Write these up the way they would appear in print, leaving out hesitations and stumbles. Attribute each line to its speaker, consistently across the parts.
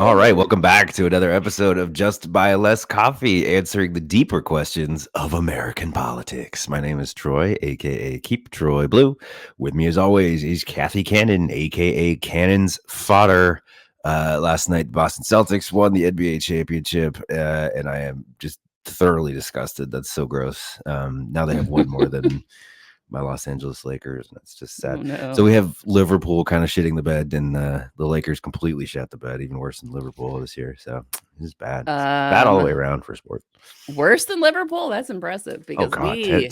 Speaker 1: All right, welcome back to another episode of Just Buy Less Coffee, answering the deeper questions of American politics. My name is Troy, aka Keep Troy Blue. With me, as always, is Cathy Cannon, aka Cannon's Fodder. Last night, the Boston Celtics won the NBA championship, and I am just thoroughly disgusted. That's so gross. Now they have one more than my Los Angeles Lakers, and it's just sad.
Speaker 2: Oh, no.
Speaker 1: So we have Liverpool kind of shitting the bed, and the Lakers completely shit the bed, even worse than Liverpool this year. So this is bad. It's bad all the way around for sport.
Speaker 2: Worse than Liverpool? That's impressive because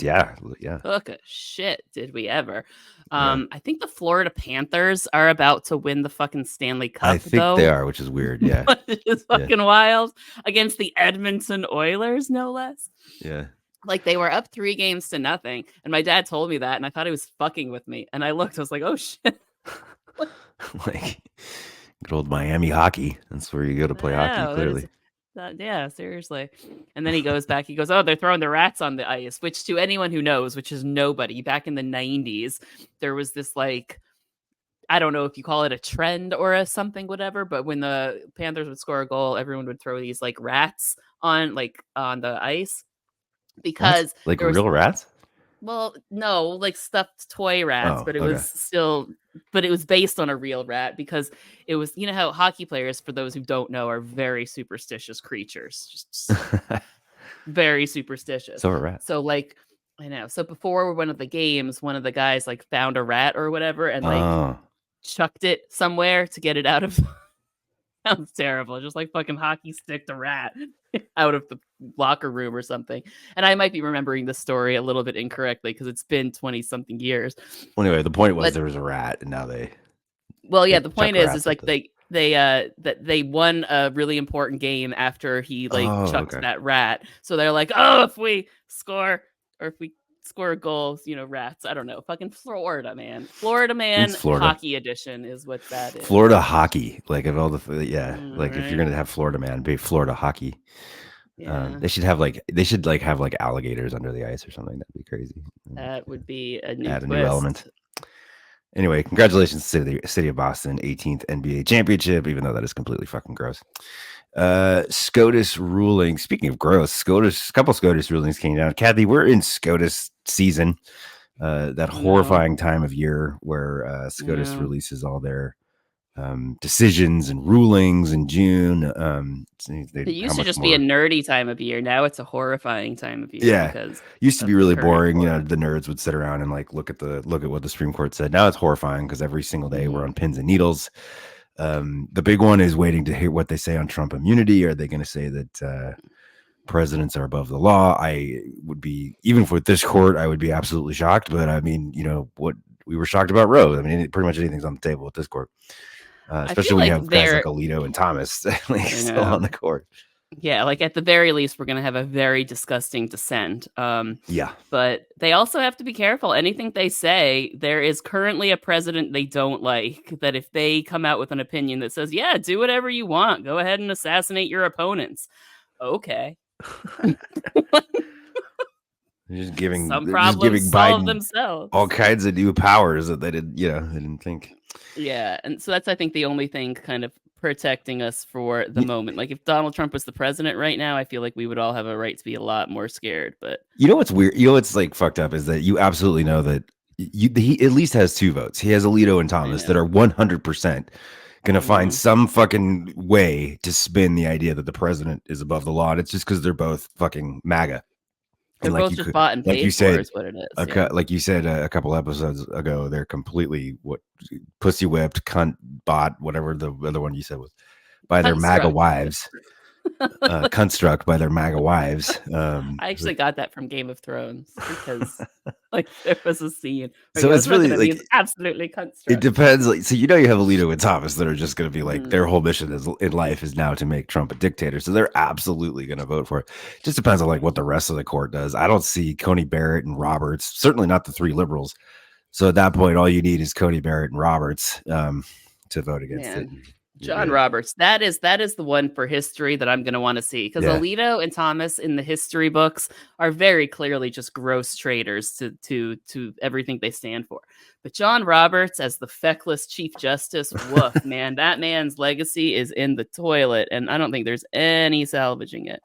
Speaker 1: yeah.
Speaker 2: took a shit, did we ever? I think the Florida Panthers are about to win the fucking Stanley Cup,
Speaker 1: I think they are, which is weird, yeah.
Speaker 2: Which is fucking wild. Against the Edmonton Oilers, no less.
Speaker 1: Yeah.
Speaker 2: Like, they were up 3-0, and my dad told me that, and I thought he was fucking with me. And I looked, I was like, oh, shit.
Speaker 1: Like, good old Miami hockey. That's where you go to play hockey, clearly.
Speaker 2: Yeah, seriously. And then he goes back, he goes, oh, they're throwing the rats on the ice, which to anyone who knows, which is nobody, back in the 90s, there was this, like, I don't know if you call it a trend or a something, whatever, but when the Panthers would score a goal, everyone would throw these, like, rats on the ice. Because
Speaker 1: like real rats?
Speaker 2: Well, no, like stuffed toy rats, but it was based on a real rat because it was, you know how hockey players, for those who don't know, are very superstitious creatures, just very superstitious.
Speaker 1: So are rats.
Speaker 2: So like, I know. So before one of the games, one of the guys like found a rat or whatever and like chucked it somewhere to get it out of. Sounds terrible. Just like fucking hockey stick the rat out of the locker room or something. And I might be remembering the story a little bit incorrectly because it's been 20 something years.
Speaker 1: Well, anyway, the point was there was a rat, and now they.
Speaker 2: Well, yeah, the point is like they won a really important game after he chucked that rat. So they're like, oh, if we score a goal, rats. I don't know. Fucking Florida man. Florida hockey edition is what that is.
Speaker 1: Florida hockey. Like of all the like if you're gonna have Florida man, be Florida hockey. Yeah. They should have alligators under the ice or something. That'd be crazy.
Speaker 2: That would be a new
Speaker 1: element. Anyway, congratulations to the city of Boston, 18th NBA championship, even though that is completely fucking gross. SCOTUS ruling. Speaking of gross, a couple SCOTUS rulings came down. Cathy, we're in SCOTUS season, that horrifying time of year where SCOTUS releases all their decisions and rulings in June.
Speaker 2: It used to just be a nerdy time of year. Now it's a horrifying time of year.
Speaker 1: Yeah, because used to be really boring. The nerds would sit around and like look at what the Supreme Court said. Now it's horrifying because every single day we're on pins and needles. The big one is waiting to hear what they say on Trump immunity. Are they going to say that presidents are above the law? I would be, even with this court, I would be absolutely shocked. But I mean, what we were shocked about Roe. I mean, pretty much anything's on the table with this court. Especially when you have guys like Alito and Thomas still on the court.
Speaker 2: Yeah, like at the very least, we're going to have a very disgusting dissent.
Speaker 1: Yeah.
Speaker 2: But they also have to be careful. Anything they say, there is currently a president they don't like, that if they come out with an opinion that says, yeah, do whatever you want, go ahead and assassinate your opponents. Okay.
Speaker 1: Just giving
Speaker 2: Biden themselves
Speaker 1: all kinds of new powers that they didn't think.
Speaker 2: Yeah, and so that's, I think, the only thing kind of protecting us for the moment. Like if Donald Trump was the president right now, I feel like we would all have a right to be a lot more scared. But
Speaker 1: what's weird? What's like fucked up is that you absolutely know that he at least has 2 votes. He has Alito and Thomas that are 100% going to find some fucking way to spin the idea that the president is above the law. And it's just because they're both fucking MAGA.
Speaker 2: They're both just bought and paid for is what it is.
Speaker 1: Like you said a couple episodes ago, they're completely pussy whipped, cunt, bot, whatever the other one you said was, by their MAGA wives. Construct by their MAGA wives.
Speaker 2: I actually got that from Game of Thrones because like there was a scene.
Speaker 1: So it's really like
Speaker 2: absolutely construct.
Speaker 1: It depends. Like, so you have Alito and Thomas that are just going to be like their whole mission in life is now to make Trump a dictator. So they're absolutely going to vote for it. Just depends on like what the rest of the court does. I don't see Coney Barrett and Roberts. Certainly not the 3 liberals. So at that point, all you need is Coney Barrett and Roberts to vote against it.
Speaker 2: John Roberts. That is the one for history that I'm going to want to see, because Alito and Thomas in the history books are very clearly just gross traitors to everything they stand for. But John Roberts as the feckless Chief Justice, woof, man, that man's legacy is in the toilet, and I don't think there's any salvaging it.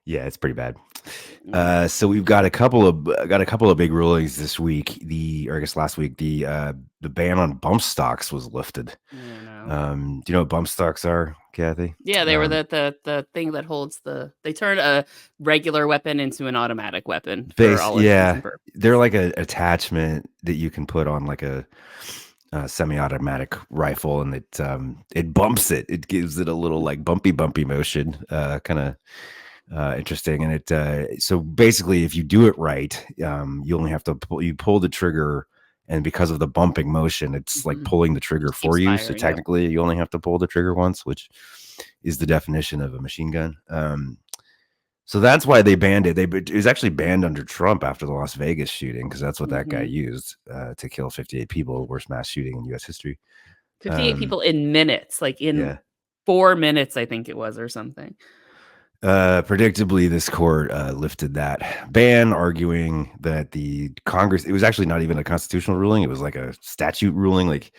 Speaker 1: Yeah, it's pretty bad. So we've got a couple of big rulings this week. Or I guess last week, the ban on bump stocks was lifted.
Speaker 2: Oh, no.
Speaker 1: Do you know what bump stocks are, Kathy?
Speaker 2: Yeah, they were the thing that holds they turn a regular weapon into an automatic weapon.
Speaker 1: They're like an attachment that you can put on like a semi-automatic rifle, and it bumps it. It gives it a little like bumpy motion, kind of interesting. And so basically, if you do it right, you only have to pull the trigger, and because of the bumping motion, it's like pulling the trigger for you. So technically, you only have to pull the trigger once, which is the definition of a machine gun. So that's why they banned it. It was actually banned under Trump after the Las Vegas shooting, because that's what that guy used to kill 58 people, worst mass shooting in U.S. history.
Speaker 2: 58 people in minutes, like in 4 minutes, I think it was, or something.
Speaker 1: Predictably, this court lifted that ban, arguing that the Congress, it was actually not even a constitutional ruling. It was like a statute ruling, like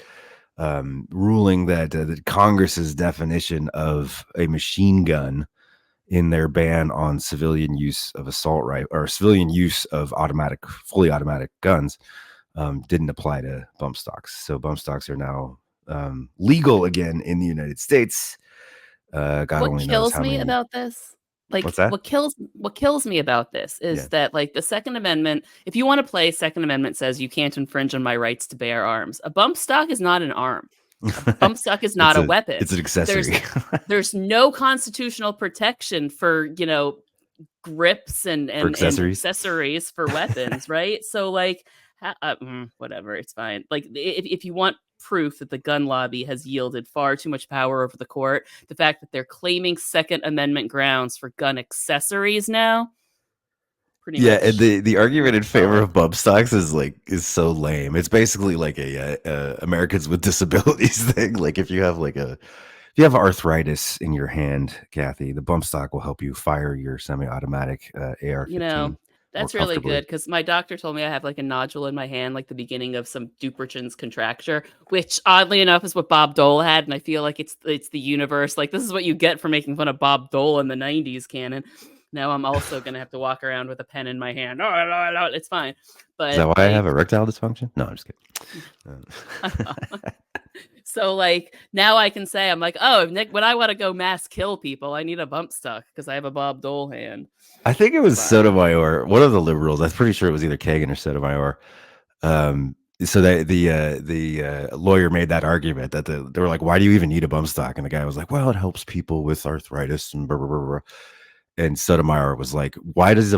Speaker 1: ruling that the Congress's definition of a machine gun in their ban on civilian use of assault rifle or civilian use of fully automatic guns didn't apply to bump stocks. So bump stocks are now legal again in the United States. God only knows how many.
Speaker 2: About this, like,
Speaker 1: what's that?
Speaker 2: What kills me about this is that, like, the Second Amendment, if you want to play Second Amendment, says you can't infringe on my rights to bear arms. A bump stock is not an arm. A bump stock is not a weapon.
Speaker 1: It's an accessory.
Speaker 2: There's no constitutional protection for, grips and accessories for weapons, right? So, like, whatever, it's fine. Like, if you want proof that the gun lobby has yielded far too much power over the court, the fact that they're claiming Second Amendment grounds for gun accessories now, pretty much.
Speaker 1: And the argument in favor of bump stocks is so lame. It's basically like a Americans with Disabilities thing. Like if you have arthritis in your hand, Kathy, the bump stock will help you fire your semi-automatic AR-15.
Speaker 2: That's really good, because my doctor told me I have like a nodule in my hand, like the beginning of some Dupuytren's contracture, which oddly enough is what Bob Dole had, and I feel like it's the universe. Like, this is what you get for making fun of Bob Dole in the 90s canon. Now I'm also going to have to walk around with a pen in my hand. Oh, it's fine. But
Speaker 1: is that why I have erectile dysfunction? No, I'm just kidding.
Speaker 2: So, like, now I can say, I'm like, oh, Nick, when I want to go mass kill people, I need a bump stock because I have a Bob Dole hand.
Speaker 1: I think it was Sotomayor, one of the liberals. I'm pretty sure it was either Kagan or Sotomayor. So that the lawyer made that argument that they were like, why do you even need a bump stock? And the guy was like, well, it helps people with arthritis and blah, blah, blah, blah. And Sotomayor was like, why does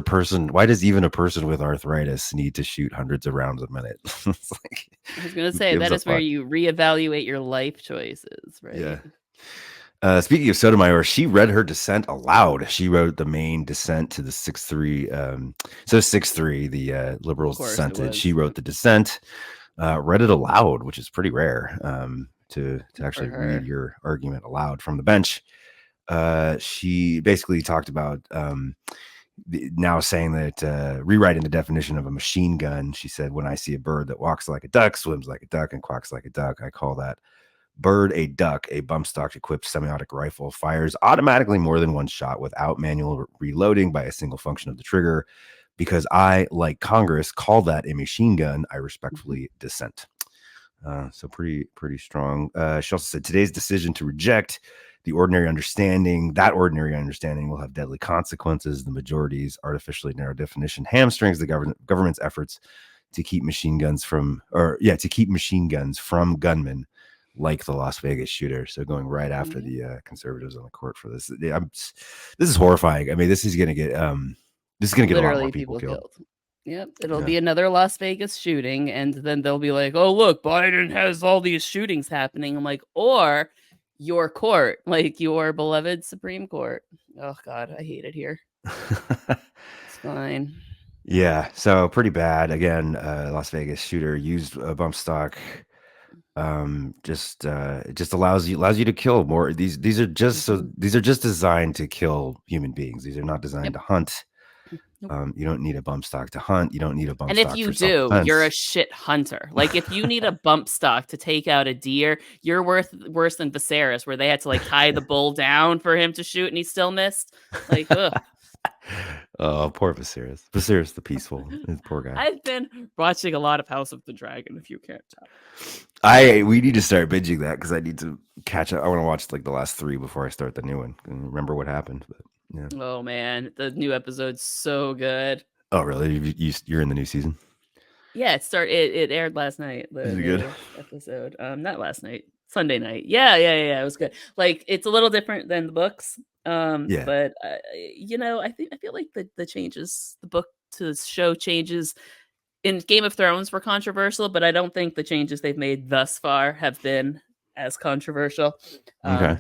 Speaker 1: even a person with arthritis need to shoot hundreds of rounds a minute? It's like,
Speaker 2: I was going to say, that is where you reevaluate your life choices, right?
Speaker 1: Yeah. Speaking of Sotomayor, she read her dissent aloud. She wrote the main dissent to the 6-3. So 6-3, the liberals dissented. She wrote the dissent, read it aloud, which is pretty rare to actually read your argument aloud from the bench. She basically talked about now saying that rewriting the definition of a machine gun. She said, when I see a bird that walks like a duck, swims like a duck, and quacks like a duck, I call that bird a duck. A bump stock equipped semi-automatic rifle fires automatically more than one shot without manual reloading by a single function of the trigger. Because I, like Congress, call that a machine gun, I respectfully dissent. So pretty strong. She also said today's decision to reject that ordinary understanding will have deadly consequences. The majority's artificially narrow definition hamstrings the government's efforts to keep machine guns from gunmen like the Las Vegas shooter. So going right after the conservatives on the court for this. This is horrifying. I mean, this is going to get a lot more people killed.
Speaker 2: Yep, it'll be another Las Vegas shooting, and then they'll be like, "Oh, look, Biden has all these shootings happening." I'm like, or your court, like your beloved Supreme Court. Oh God, I hate it here. It's fine.
Speaker 1: Yeah, so pretty bad. Again, Las Vegas shooter used a bump stock It just allows you to kill more. These are just these are just designed to kill human beings. These are not designed to hunt. You don't need a bump stock to hunt. You don't need a bump
Speaker 2: And if
Speaker 1: stock
Speaker 2: you
Speaker 1: for
Speaker 2: do, you're a
Speaker 1: self-defense.
Speaker 2: shit hunter. Like if you need a bump stock to take out a deer, you're worse than Viserys, where they had to like tie the bull down for him to shoot and he still missed. Like, ugh.
Speaker 1: Oh, poor Viserys. Viserys the peaceful. Poor guy.
Speaker 2: I've been watching a lot of House of the Dragon, if you can't tell.
Speaker 1: We need to start binging that because I need to catch up. I want to watch like the last 3 before I start the new one and remember what happened. But yeah.
Speaker 2: Oh man, the new episode's so good.
Speaker 1: Oh really? You're in the new season?
Speaker 2: Yeah, it aired last night.
Speaker 1: Is it good?
Speaker 2: Episode. Not last night. Sunday night. Yeah. It was good. Like it's a little different than the books.
Speaker 1: Yeah.
Speaker 2: But I feel like the changes, the book to the show changes in Game of Thrones were controversial, but I don't think the changes they've made thus far have been as controversial.
Speaker 1: Okay.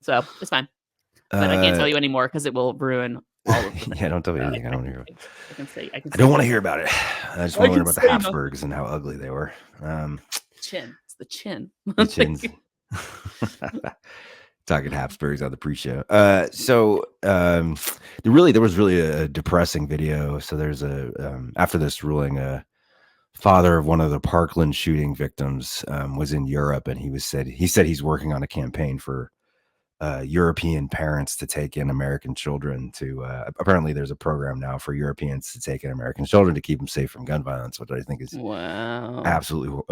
Speaker 2: So it's fine. But I can't tell you anymore because it will ruin all of the
Speaker 1: yeah, don't tell me anything. I don't want to hear.
Speaker 2: I
Speaker 1: don't want to hear about it. I just want to learn about the
Speaker 2: say
Speaker 1: Habsburgs and how ugly they were.
Speaker 2: Chin. It's the chin.
Speaker 1: The chins. Talking Habsburgs on the pre-show. There was really a depressing video. So there's after this ruling, father of one of the Parkland shooting victims was in Europe, and he said he's working on a campaign for European parents to take in American children. To apparently there's a program now for Europeans to take in American children to keep them safe from gun violence, which I think is absolutely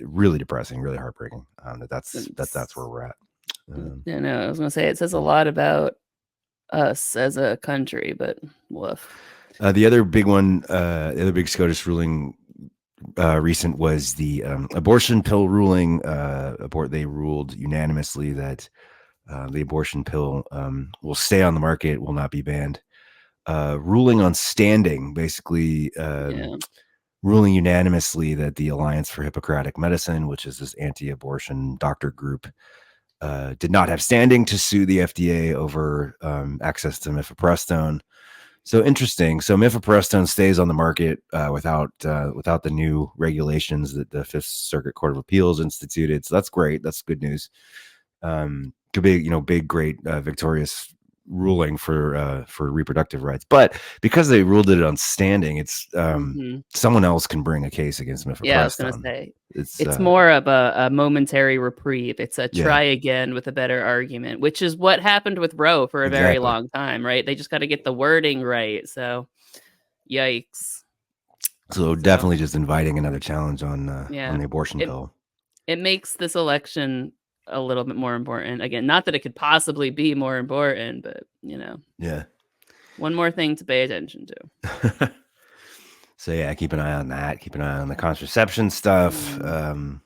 Speaker 1: really depressing, really heartbreaking. That's where we're at.
Speaker 2: I was gonna say it says a lot about us as a country, but woof.
Speaker 1: The other big one, the other big SCOTUS ruling recent was the abortion pill ruling. They ruled unanimously that the abortion pill will stay on the market, will not be banned. Ruling on standing, basically ruling unanimously that the Alliance for Hippocratic Medicine, which is this anti-abortion doctor group, did not have standing to sue the FDA over access to mifepristone. So interesting. So mifepristone stays on the market without the new regulations that the Fifth Circuit Court of Appeals instituted. So that's great. That's good news. Could be big, great, victorious ruling for reproductive rights. But because they ruled it on standing, it's someone else can bring a case against mifepristone.
Speaker 2: Yeah, I was gonna say it's more of a momentary reprieve. It's a try again with a better argument, which is what happened with Roe for a very long time, right? They just got to get the wording right. So, yikes.
Speaker 1: So definitely just inviting another challenge on the abortion pill.
Speaker 2: It makes this election a little bit more important. Again, not that it could possibly be more important, but one more thing to pay attention to.
Speaker 1: So yeah, keep an eye on that. Keep an eye on the contraception stuff, and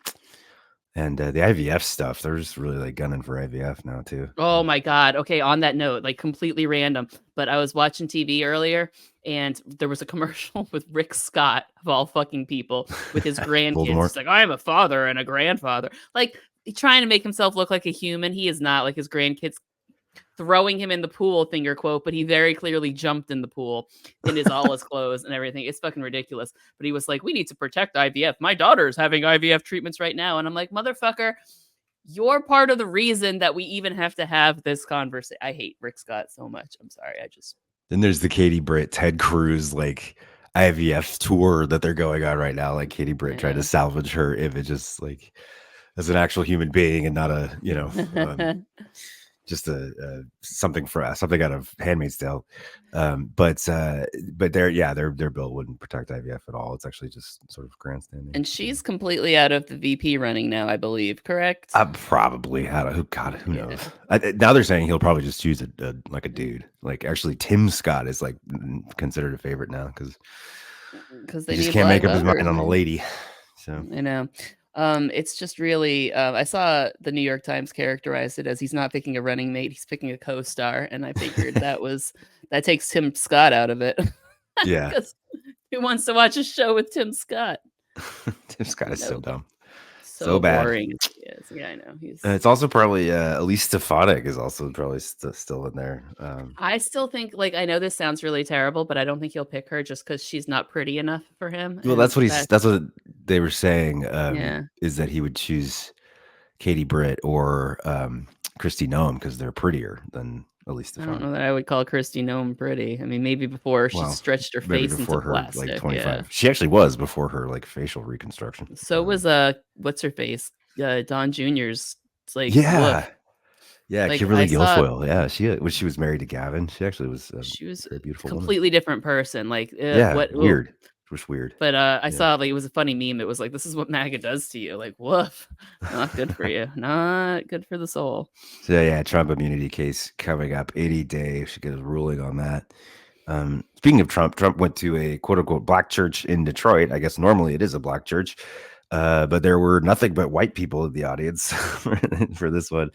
Speaker 1: the IVF stuff. They're just really like gunning for IVF now too.
Speaker 2: Oh my god. Okay, on that note, like completely random, but I was watching TV earlier, and there was a commercial with Rick Scott of all fucking people with his grandkids. He's like, I am a father and a grandfather. Like trying to make himself look like a human. He is not. Like his grandkids throwing him in the pool, finger quote, but he very clearly jumped in the pool in all his clothes and everything. It's fucking ridiculous. But he was like, we need to protect IVF. My daughter's having IVF treatments right now. And I'm like, motherfucker, you're part of the reason that we even have to have this conversation. I hate Rick Scott so much. I'm sorry.
Speaker 1: Then there's the Katie Britt, Ted Cruz, like IVF tour that they're going on right now. Like Katie Britt tried to salvage her image just as an actual human being and not a, just something out of Handmaid's Tale. But their bill wouldn't protect IVF at all. It's actually just sort of grandstanding.
Speaker 2: And she's completely out of the VP running now, I believe, correct?
Speaker 1: Probably. Who knows? Now they're saying he'll probably just choose a dude. Like actually Tim Scott is like considered a favorite now because he just can't make up his mind on a lady. So
Speaker 2: I know. It's just really I saw the New York Times characterize it as he's not picking a running mate, he's picking a co-star, and I figured that takes Tim Scott out of it.
Speaker 1: Yeah.
Speaker 2: Who wants to watch a show with Tim Scott?
Speaker 1: Tim Scott is so dumb.
Speaker 2: So
Speaker 1: bad.
Speaker 2: Boring. Yeah, I know.
Speaker 1: It's also probably Elise Stefanik is also probably still in there.
Speaker 2: I still think, like, I know this sounds really terrible, but I don't think he'll pick her just because she's not pretty enough for him.
Speaker 1: Well, that's what they were saying
Speaker 2: Yeah.
Speaker 1: is that he would choose Katie Britt or Christy Noem because they're prettier than Elise
Speaker 2: I don't
Speaker 1: Stefanik.
Speaker 2: know that I would call Christy Noem pretty. I mean, maybe before she
Speaker 1: Well,
Speaker 2: stretched her
Speaker 1: maybe
Speaker 2: face into
Speaker 1: before her like
Speaker 2: plastic.
Speaker 1: 25.
Speaker 2: Yeah.
Speaker 1: She actually was before her like facial reconstruction.
Speaker 2: So was what's her face? Don Jr.'s. It's like woof.
Speaker 1: Yeah. Yeah,
Speaker 2: Like I
Speaker 1: Kimberly
Speaker 2: saw
Speaker 1: Guilfoyle. Yeah, she was married to Gavin. She actually was a
Speaker 2: she was
Speaker 1: very
Speaker 2: a
Speaker 1: beautiful woman.
Speaker 2: completely different person. Like
Speaker 1: Yeah,
Speaker 2: what?
Speaker 1: weird. It was weird.
Speaker 2: But I
Speaker 1: Yeah.
Speaker 2: saw like it was a funny meme. It was like, "This is what MAGA does to you." Like, woof, not good for you. Not good for the soul.
Speaker 1: So yeah, Trump immunity case coming up 80 days. Should get a ruling on that. Speaking of Trump, Trump went to a quote unquote black church in Detroit. I guess normally it is a black church, but there were nothing but white people in the audience for this one.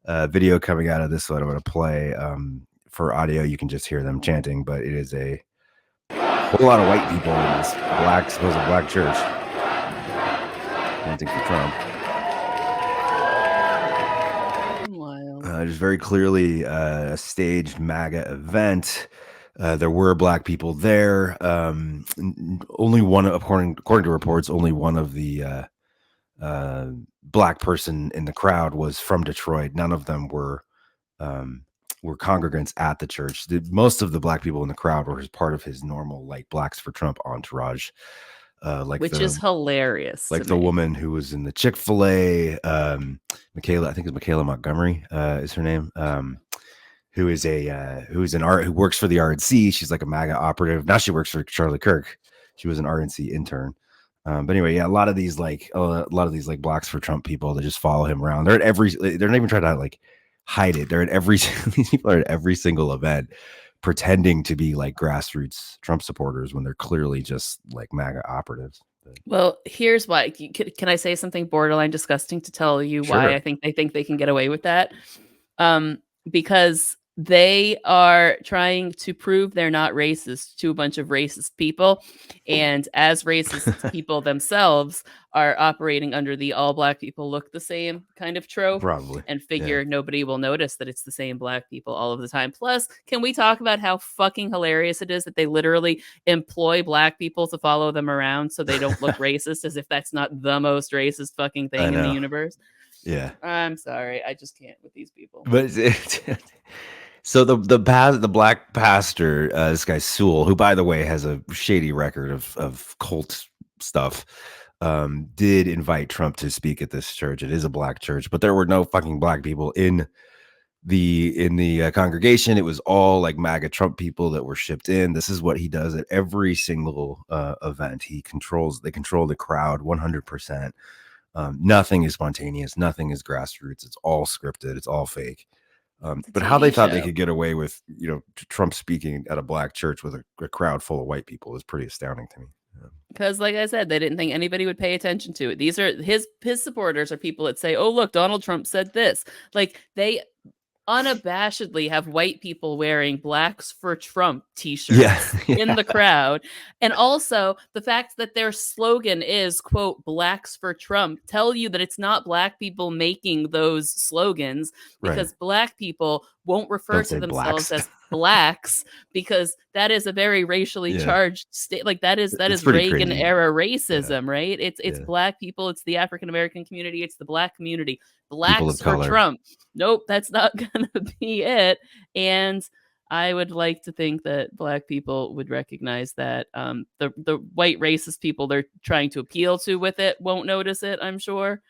Speaker 1: Video coming out of this one, I'm going to play. For audio, you can just hear them chanting, but it is a whole lot of white people in this supposed black church chanting for Trump. There's very clearly a staged MAGA event. There were black people there. Only one, according to reports, only one of the black person in the crowd was from Detroit. None of them were congregants at the church. Most of the black people in the crowd were part of his normal like Blacks for Trump entourage.
Speaker 2: Which is hilarious.
Speaker 1: Like the woman who was in the Chick-fil-A, Michaela, I think it's Michaela Montgomery is her name. Who works for the RNC. She's like a MAGA operative. Now she works for Charlie Kirk. She was an RNC intern. But anyway, yeah, a lot of these like Blacks for Trump people that just follow him around. They're not even trying to like hide it. They're at these people are at every single event pretending to be like grassroots Trump supporters when they're clearly just like MAGA operatives.
Speaker 2: Well, here's why. Can I say something borderline disgusting to tell you why I think they can get away with that? Because they are trying to prove they're not racist to a bunch of racist people. And as racist people themselves are operating under the all black people look the same kind of trope.
Speaker 1: Probably.
Speaker 2: And figure nobody will notice that it's the same black people all of the time. Plus, can we talk about how fucking hilarious it is that they literally employ black people to follow them around so they don't look racist, as if that's not the most racist fucking thing in the universe?
Speaker 1: Yeah.
Speaker 2: I'm sorry. I just can't with these people.
Speaker 1: But so the black pastor, this guy Sewell, who by the way has a shady record of cult stuff, did invite Trump to speak at this church. It is a black church, but there were no fucking black people in the congregation. It was all like MAGA Trump people that were shipped in. This is what he does at every single event. They control the crowd 100%. Nothing is spontaneous. Nothing is grassroots. It's all scripted. It's all fake. But how they thought they could get away with, Trump speaking at a black church with a crowd full of white people is pretty astounding to me.
Speaker 2: Because, like I said, they didn't think anybody would pay attention to it. These are his supporters are people that say, "Oh, look, Donald Trump said this." Like they unabashedly have white people wearing Blacks for Trump t-shirts in the crowd. And also the fact that their slogan is, quote, Blacks for Trump, tell you that it's not black people making those slogans, because black people won't refer to themselves as blacks, because that is a very racially charged state. Like that is Reagan era racism, right? It's black people, it's the African American community, it's the black community. Blacks for Trump. Nope, that's not gonna be it. And I would like to think that black people would recognize that. The white racist people they're trying to appeal to with it won't notice it, I'm sure.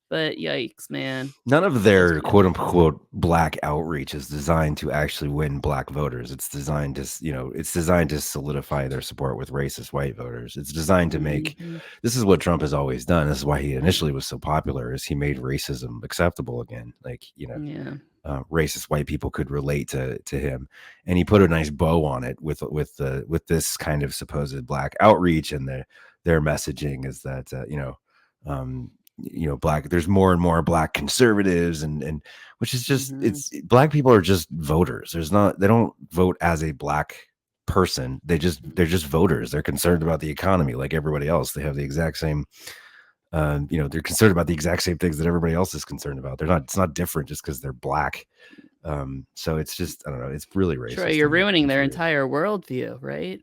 Speaker 2: But yikes, man.
Speaker 1: None of their quote unquote black outreach is designed to actually win black voters. It's designed to solidify their support with racist white voters. It's designed to make, this is what Trump has always done. This is why he initially was so popular, is he made racism acceptable again. Like, racist white people could relate to him. And he put a nice bow on it with this kind of supposed black outreach, and their messaging is that, black, there's more and more black conservatives, and which is just, it's black people are just voters. They don't vote as a black person. They're just voters. They're concerned about the economy like everybody else. They have the exact same, they're concerned about the exact same things that everybody else is concerned about. It's not different just because they're black. So it's just, I don't know, it's really racist.
Speaker 2: Troy, you're ruining their entire worldview, right?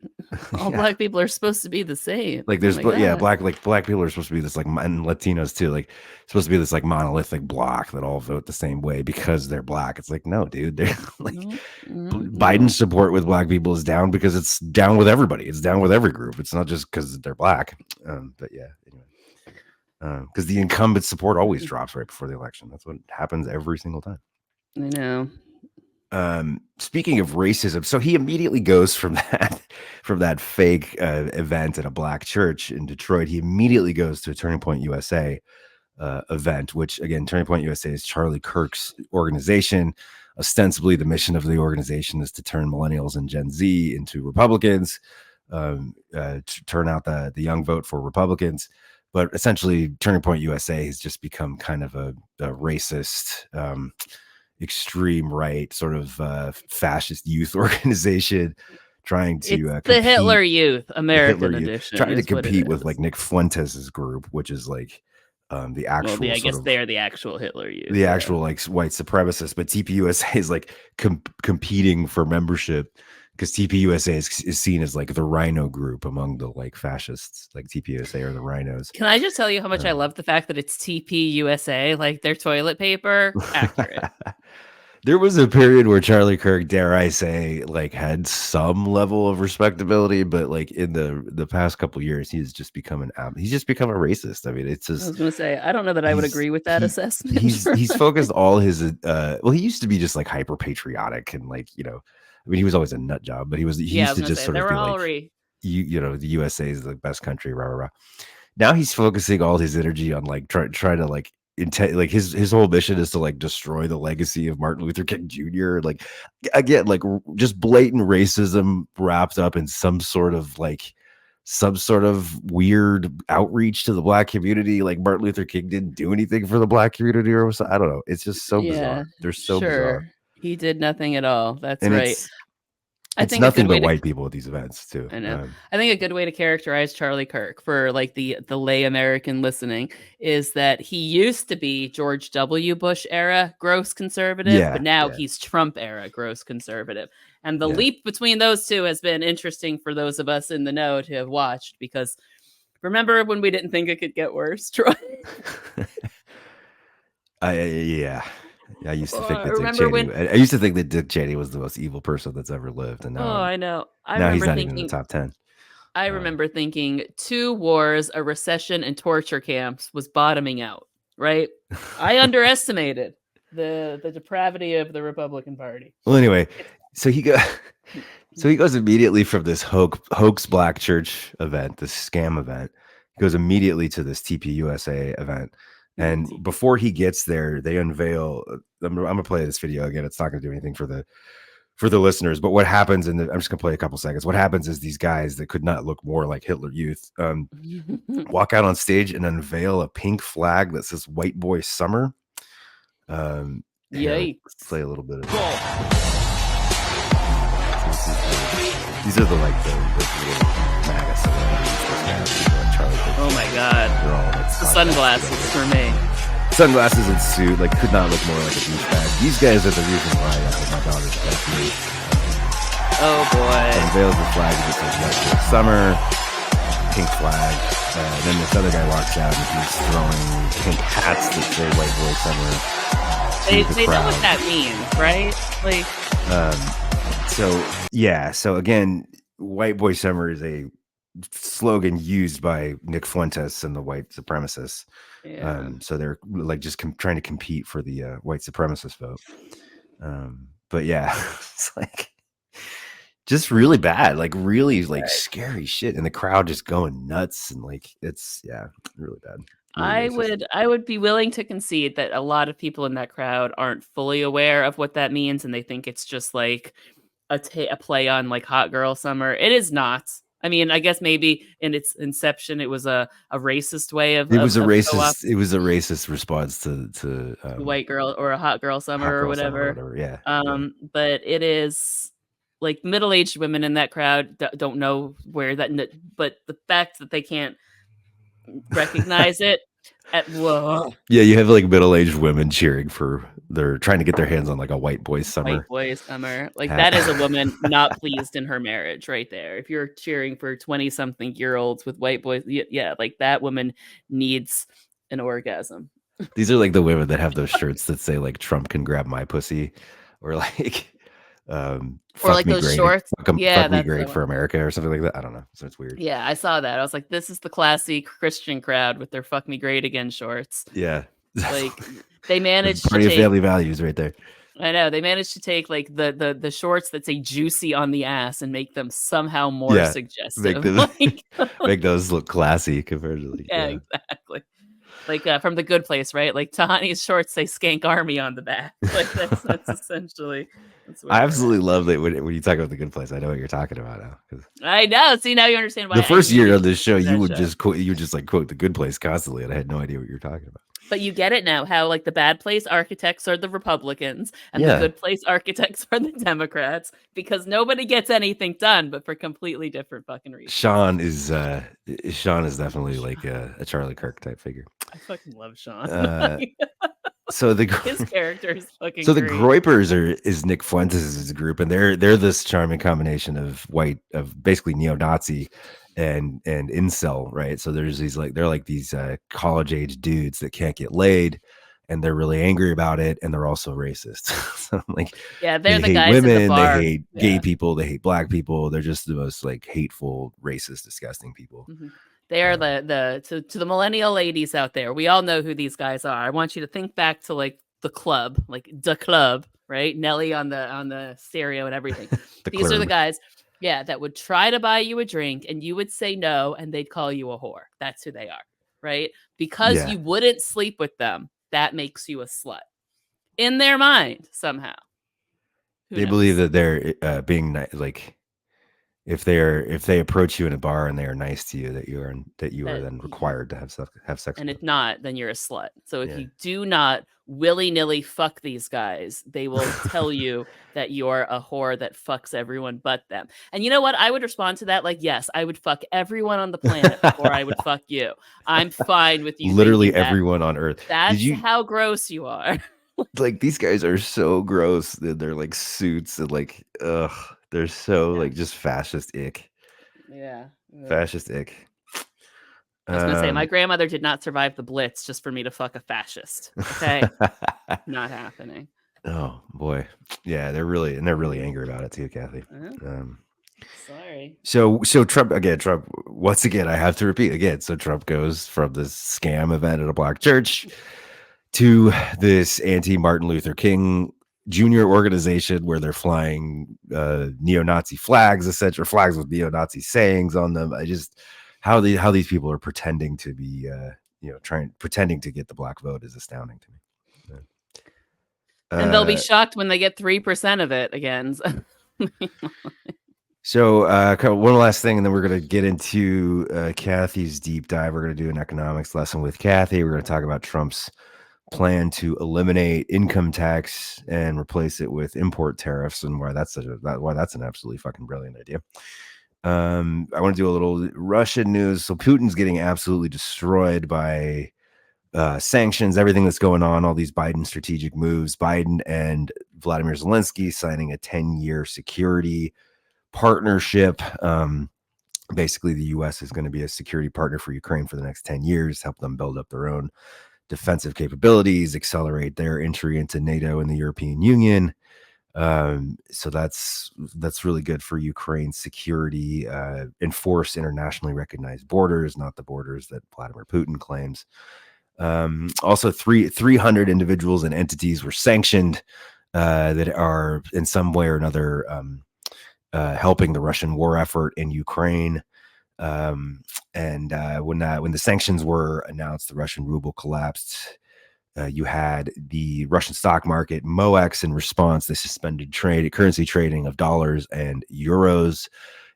Speaker 2: All black people are supposed to be the same.
Speaker 1: Like there's black people are supposed to be this like, and Latinos too, like supposed to be this like monolithic block that all vote the same way because they're black. It's like, no, dude, they're like Biden's support with black people is down because it's down with everybody. It's down with every group. It's not just because they're black. But yeah, anyway, because the incumbent support always drops right before the election. That's what happens every single time.
Speaker 2: I know.
Speaker 1: Speaking of racism, so he immediately goes from that fake event at a black church in Detroit. He immediately goes to a Turning Point USA event, which again, Turning Point USA is Charlie Kirk's organization. Ostensibly, the mission of the organization is to turn millennials and Gen Z into Republicans, to turn out the young vote for Republicans. But essentially, Turning Point USA has just become kind of a racist, extreme right sort of fascist youth organization trying to
Speaker 2: it's the Hitler Youth American edition,
Speaker 1: trying to compete with like Nick Fuentes' group, which is like the actual
Speaker 2: I guess they're the actual Hitler Youth,
Speaker 1: the actual like white supremacists, but TPUSA is like competing for membership because TPUSA is seen as like the rhino group among the like fascists, like TPUSA or the rhinos.
Speaker 2: Can I just tell you how much I love the fact that it's TPUSA, like their toilet paper? Accurate.
Speaker 1: There was a period where Charlie Kirk, dare I say, like had some level of respectability, but like in the past couple of years, he's just become a racist. I mean, it's just.
Speaker 2: I was going to say, I don't know that I would agree with that assessment.
Speaker 1: He's focused all his he used to be just like hyper patriotic and like, I mean, he was always a nut job, but he used to just sort of be like, the USA is the best country, rah, rah, rah. Now he's focusing all his energy on like trying to like like his whole mission is to like destroy the legacy of Martin Luther King Jr. Like again, like just blatant racism wrapped up in some sort of weird outreach to the black community. Like Martin Luther King didn't do anything for the black community or something. I don't know. It's just so bizarre. They're so bizarre.
Speaker 2: He did nothing at all. That's
Speaker 1: and
Speaker 2: right.
Speaker 1: I think nothing but white people at these events too.
Speaker 2: I know. I think a good way to characterize Charlie Kirk for like the lay American listening is that he used to be George W. Bush era gross conservative, but now he's Trump era gross conservative. And the leap between those two has been interesting for those of us in the know to have watched, because remember when we didn't think it could get worse, Troy? I used to think that Dick Cheney was the most evil person that's ever lived, and now I know.
Speaker 1: Now he's not even in the top 10.
Speaker 2: I remember thinking 2 wars, a recession, and torture camps was bottoming out. Right? I underestimated the depravity of the Republican Party.
Speaker 1: Well, anyway, so he goes immediately from this hoax black church event, this scam event. He goes immediately to this TPUSA event. And before he gets there, they unveil. I'm gonna play this video again. It's not gonna do anything for the listeners. But what happens? I'm just gonna play a couple seconds. What happens is these guys that could not look more like Hitler Youth walk out on stage and unveil a pink flag that says "White Boy Summer."
Speaker 2: Yikes!
Speaker 1: Play a little bit of it. These are the Maga celebrities.
Speaker 2: Oh my God!
Speaker 1: They're all like
Speaker 2: the sunglasses for me.
Speaker 1: Sunglasses and suit, like could not look more like a douchebag. These guys are the reason why my daughter's like me.
Speaker 2: Oh boy!
Speaker 1: Unveils the flag that says "White Boy Summer," pink flag. And then this other guy walks out and he's throwing pink hats that say "White Boy Summer."
Speaker 2: They know what that means, right? Like,
Speaker 1: so again, "White Boy Summer" is a slogan used by Nick Fuentes and the white supremacists. So they're like just trying to compete for the white supremacist vote. But yeah, it's like just really bad, like really like scary shit, and the crowd just going nuts, and like it's really bad. Really
Speaker 2: I would be willing to concede that a lot of people in that crowd aren't fully aware of what that means, and they think it's just like a play on like Hot Girl Summer. It is not. I mean, I guess maybe in its inception, it was a racist way of.
Speaker 1: It was a racist response to
Speaker 2: white girl or a hot girl summer or whatever.
Speaker 1: Yeah.
Speaker 2: But it is like middle-aged women in that crowd don't know where that. But the fact that they can't recognize it Whoa.
Speaker 1: Yeah, you have like middle-aged women cheering for they're trying to get their hands on like a white boy summer.
Speaker 2: White boy summer. Like
Speaker 1: hat.
Speaker 2: that is a woman not pleased in her marriage right there. If you're cheering for 20-something-year-olds with white boys, yeah, like that woman needs an orgasm.
Speaker 1: These are like the women that have those shirts that say like Trump can grab my pussy, or like fuck
Speaker 2: Or like
Speaker 1: me
Speaker 2: those
Speaker 1: great,
Speaker 2: shorts. Yeah,
Speaker 1: fuck me
Speaker 2: that's
Speaker 1: great
Speaker 2: the
Speaker 1: for
Speaker 2: one.
Speaker 1: America or something like that. I don't know. So it's weird.
Speaker 2: Yeah, I saw that. I was like, this is the classy Christian crowd with their fuck me great again shorts.
Speaker 1: Yeah.
Speaker 2: Like they managed to
Speaker 1: Party of
Speaker 2: take
Speaker 1: family values right there.
Speaker 2: I know they managed to take like the shorts that say juicy on the ass and make them somehow more
Speaker 1: Yeah. Make
Speaker 2: suggestive.
Speaker 1: them
Speaker 2: Like,
Speaker 1: make those look classy compared to like,
Speaker 2: yeah, exactly. Like from The Good Place, right? Like Tahani's shorts say "Skank Army" on the back. Like that's essentially that's where
Speaker 1: I
Speaker 2: we're
Speaker 1: absolutely
Speaker 2: at.
Speaker 1: love that when you talk about The Good Place. I know what you're talking about now. 'Cause
Speaker 2: I know. See, now you understand why
Speaker 1: the
Speaker 2: I
Speaker 1: first year
Speaker 2: needed
Speaker 1: of this show,
Speaker 2: to see
Speaker 1: you
Speaker 2: that
Speaker 1: would
Speaker 2: show.
Speaker 1: just quote, you would just like quote The Good Place constantly, and I had no idea what you were talking about.
Speaker 2: But you get it now, how like the bad place architects are the Republicans and the
Speaker 1: Yeah.
Speaker 2: good place architects are the Democrats because nobody gets anything done, but for completely different fucking reasons.
Speaker 1: Sean is definitely like a Charlie Kirk type figure.
Speaker 2: I fucking love Sean.
Speaker 1: So
Speaker 2: His character is fucking
Speaker 1: so the
Speaker 2: great.
Speaker 1: Groypers is Nick Fuentes' group, and they're this charming combination of basically neo-Nazi and incel, right? So there's these like they're like these college age dudes that can't get laid, and they're really angry about it, and they're also racist. So like,
Speaker 2: Yeah, they're the
Speaker 1: hate
Speaker 2: guys at the
Speaker 1: women,
Speaker 2: bar.
Speaker 1: they hate gay people, they hate black people. They're just the most like hateful, racist, disgusting people.
Speaker 2: Mm-hmm. They are to the millennial ladies out there. We all know who these guys are. I want you to think back to like the club, right? Nelly on the stereo and everything. These are the guys, yeah, that would try to buy you a drink and you would say no and they'd call you a whore. That's who they are, right? Because you wouldn't sleep with them, that makes you a slut. In their mind, somehow.
Speaker 1: They believe that they're being like if they approach you in a bar and they are nice to you, that you are then required to have sex.
Speaker 2: And if not, then you're a slut. So if you do not willy-nilly fuck these guys, they will tell you that you're a whore that fucks everyone but them. And you know what? I would respond to that like, yes, I would fuck everyone on the planet before I would fuck you. I'm fine with you.
Speaker 1: Literally everyone on earth.
Speaker 2: That's how gross you are.
Speaker 1: Like these guys are so gross. They're like suits and like, ugh. They're so like just fascist ick.
Speaker 2: Yeah.
Speaker 1: Fascist ick.
Speaker 2: I was gonna say my grandmother did not survive the Blitz just for me to fuck a fascist. Okay. Not happening.
Speaker 1: Oh boy. Yeah, they're really angry about it too, Cathy.
Speaker 2: Sorry.
Speaker 1: So Trump once again, I have to repeat again. So Trump goes from this scam event at a black church to this anti-Martin Luther King Jr. organization where they're flying neo-Nazi flags, etc., flags with neo-Nazi sayings on them. How these people are pretending to be pretending to get the black vote is astounding to me.
Speaker 2: And they'll be shocked when they get 3% of it again.
Speaker 1: So one last thing, and then we're going to get into Cathy's deep dive. We're going to do an economics lesson with Cathy. We're going to talk about Trump's plan to eliminate income tax and replace it with import tariffs, and why that's an absolutely fucking brilliant idea. I want to do a little Russian news. So Putin's getting absolutely destroyed by sanctions, everything that's going on, all these Biden strategic moves. Biden and Vladimir Zelensky signing a 10-year security partnership. Basically, the U.S. is going to be a security partner for Ukraine for the next 10 years, help them build up their own defensive capabilities, accelerate their entry into NATO and the European Union. So that's really good for Ukraine's security, enforce internationally recognized borders, not the borders that Vladimir Putin claims. Also 300 individuals and entities were sanctioned that are in some way or another helping the Russian war effort in Ukraine. When the sanctions were announced, the Russian ruble collapsed. You had the Russian stock market, MOEX, in response. They suspended currency trading of dollars and euros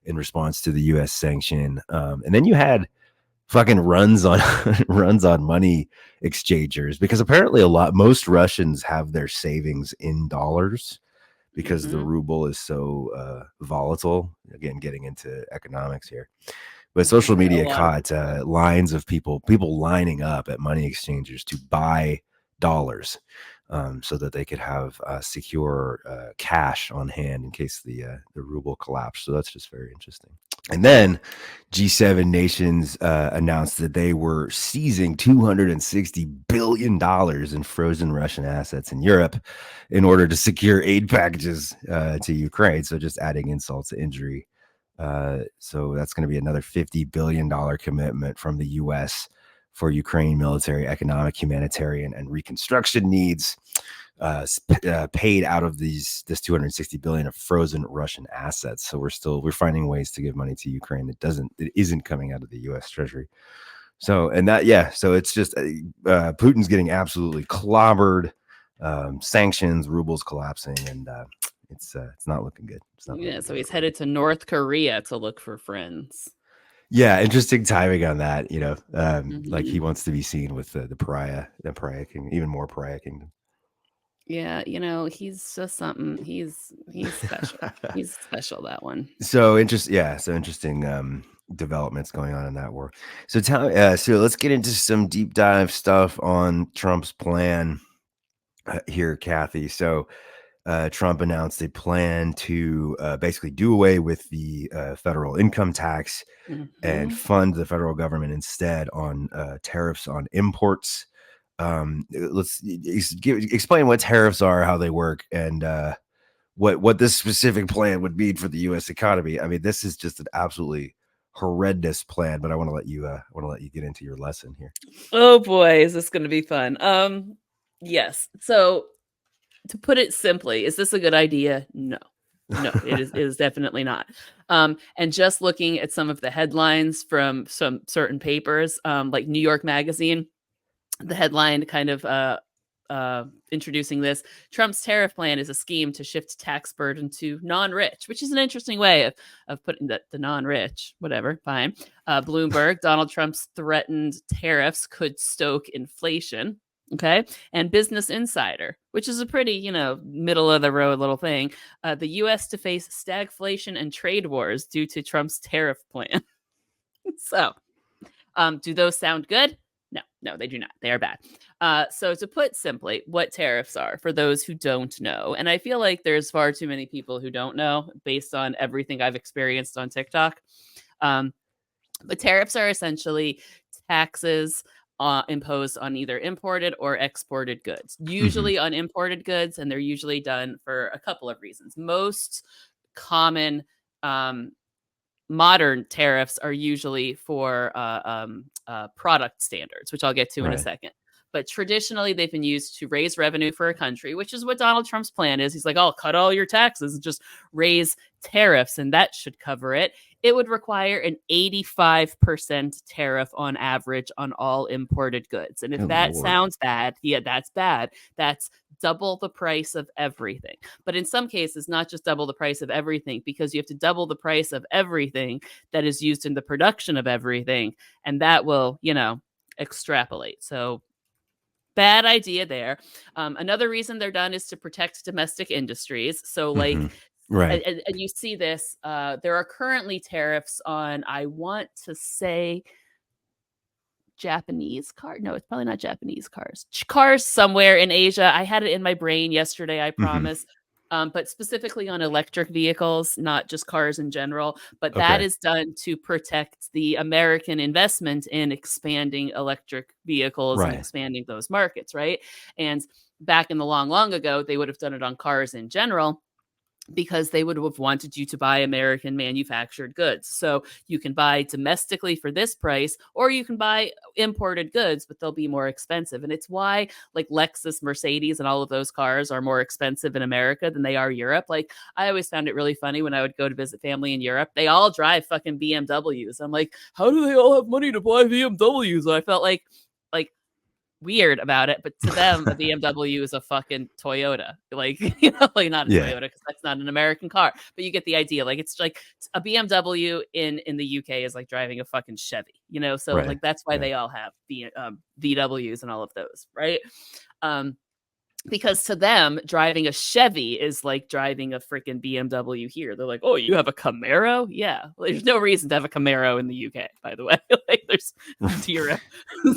Speaker 1: in response to the U.S. sanction. And then you had fucking runs on money exchangers, because apparently most Russians have their savings in dollars because the ruble is so volatile. Again, getting into economics here. But social
Speaker 2: A
Speaker 1: media
Speaker 2: lot of
Speaker 1: caught
Speaker 2: people.
Speaker 1: lines of people lining up at money exchanges to buy dollars, so that they could have secure cash on hand in case the ruble collapsed. So that's just very interesting. And then G7 nations announced that they were seizing $260 billion in frozen Russian assets in Europe in order to secure aid packages to Ukraine. So just adding insult to injury. So that's going to be another $50 billion commitment from the U.S. for Ukraine military, economic, humanitarian, and reconstruction needs. Paid out of this 260 billion of frozen Russian assets. So we're finding ways to give money to Ukraine that isn't coming out of the U.S. Treasury. So so it's just Putin's getting absolutely clobbered. Sanctions, rubles collapsing, and it's not looking good. It's not looking
Speaker 2: So
Speaker 1: good.
Speaker 2: he's headed to North Korea to look for friends.
Speaker 1: Yeah, interesting timing on that. Like he wants to be seen with the pariah king, even more pariah kingdom.
Speaker 2: Yeah, he's just something. He's special. He's special, that one.
Speaker 1: So interesting developments going on in that war. So so let's get into some deep dive stuff on Trump's plan here, Cathy. So Trump announced a plan to basically do away with the federal income tax and fund the federal government instead on tariffs on imports. Let's explain what tariffs are, how they work, and what this specific plan would mean for the U.S. economy. I mean, this is just an absolutely horrendous plan. But I want to let you get into your lesson here.
Speaker 2: Oh boy, is this going to be fun? Yes. So to put it simply, is this a good idea? No. It is definitely not. And just looking at some of the headlines from some certain papers, like New York Magazine, the headline kind of introducing this: Trump's tariff plan is a scheme to shift tax burden to non-rich, which is an interesting way of putting the non-rich, whatever, fine. Bloomberg: Donald Trump's threatened tariffs could stoke inflation. Okay. And Business Insider, which is a pretty, middle of the road little thing. The U.S. to face stagflation and trade wars due to Trump's tariff plan. So, do those sound good? No, they do not. They are bad. So to put simply, what tariffs are for those who don't know, and I feel like there's far too many people who don't know based on everything I've experienced on TikTok. But tariffs are essentially taxes imposed on either imported or exported goods, usually on imported goods, and they're usually done for a couple of reasons. Most common modern tariffs are usually for product standards, which I'll get to in a second. But traditionally, they've been used to raise revenue for a country, which is what Donald Trump's plan is. He's like, "I'll cut all your taxes and just raise tariffs, and that should cover it." It would require an 85% tariff on average on all imported goods. And if that sounds bad, yeah, that's bad. That's double the price of everything. But in some cases, not just double the price of everything, because you have to double the price of everything that is used in the production of everything. And that will, extrapolate. So bad idea there. Another reason they're done is to protect domestic industries. So and you see this, there are currently tariffs on, I want to say, Japanese car. No, it's probably not Japanese cars. Cars somewhere in Asia. I had it in my brain yesterday, I promise. But specifically on electric vehicles, not just cars in general. But that is done to protect the American investment in expanding electric vehicles and expanding those markets, right? And back in the long ago, they would have done it on cars in general, because they would have wanted you to buy American manufactured goods. So you can buy domestically for this price, or you can buy imported goods, but they'll be more expensive. And it's why like Lexus, Mercedes, and all of those cars are more expensive in America than they are Europe. Like I always found it really funny when I would go to visit family in Europe. They all drive fucking BMWs. I'm like, how do they all have money to buy BMWs? And I felt like weird about it, but to them a BMW is a fucking Toyota, like like not a Toyota, because that's not an American car, but you get the idea. Like it's like a BMW in the UK is like driving a fucking Chevy, so like that's why they all have VWs and all of those, right? Because to them, driving a Chevy is like driving a freaking BMW here. They're like, oh, you have a Camaro? Yeah. Well, there's no reason to have a Camaro in the UK, by the way. Like, there's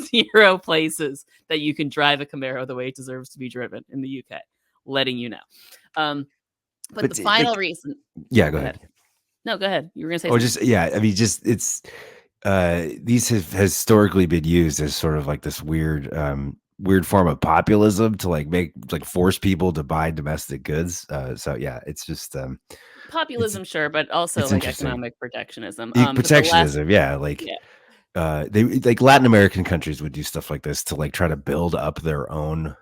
Speaker 2: zero places that you can drive a Camaro the way it deserves to be driven in the UK. Letting you know. But the final reason.
Speaker 1: Yeah, go ahead.
Speaker 2: No, go ahead. You were going to say
Speaker 1: something.
Speaker 2: Just,
Speaker 1: yeah. I mean, just it's, these have historically been used as sort of like this weird form of populism to like force people to buy domestic goods. So yeah, it's just
Speaker 2: populism, sure, but also like economic protectionism.
Speaker 1: Protectionism, they like Latin American countries would do stuff like this to like try to build up their own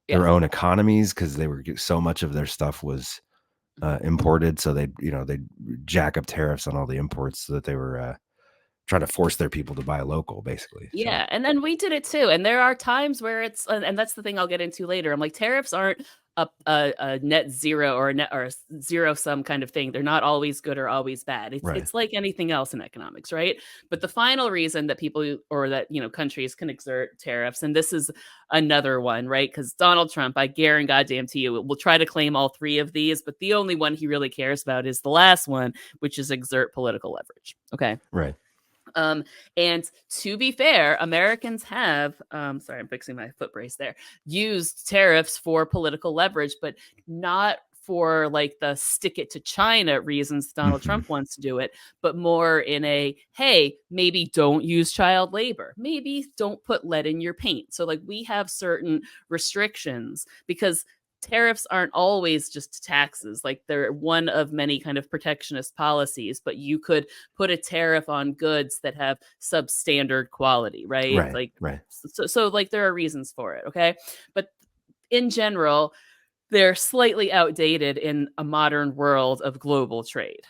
Speaker 1: economies, because they were so much of their stuff was imported, so they'd jack up tariffs on all the imports so that they were trying to force their people to buy local, basically.
Speaker 2: Yeah. And then we did it too. And there are times where it's, and that's the thing I'll get into later. I'm like, tariffs aren't a net zero or a zero sum kind of thing. They're not always good or always bad. It's like anything else in economics, right? But the final reason that people or that, countries can exert tariffs, and this is another one, right? Because Donald Trump, I guarantee goddamn to you, will try to claim all three of these, but the only one he really cares about is the last one, which is exert political leverage. Okay.
Speaker 1: Right.
Speaker 2: And to be fair, Americans have, sorry, I'm fixing my foot brace there, used tariffs for political leverage, but not for like the stick it to China reasons Donald Trump wants to do it, but more in a, hey, maybe don't use child labor. Maybe don't put lead in your paint. So like we have certain restrictions because tariffs aren't always just taxes. Like they're one of many kind of protectionist policies, but you could put a tariff on goods that have substandard quality, right?
Speaker 1: Right.
Speaker 2: So like there are reasons for it. Okay. But in general, they're slightly outdated in a modern world of global trade.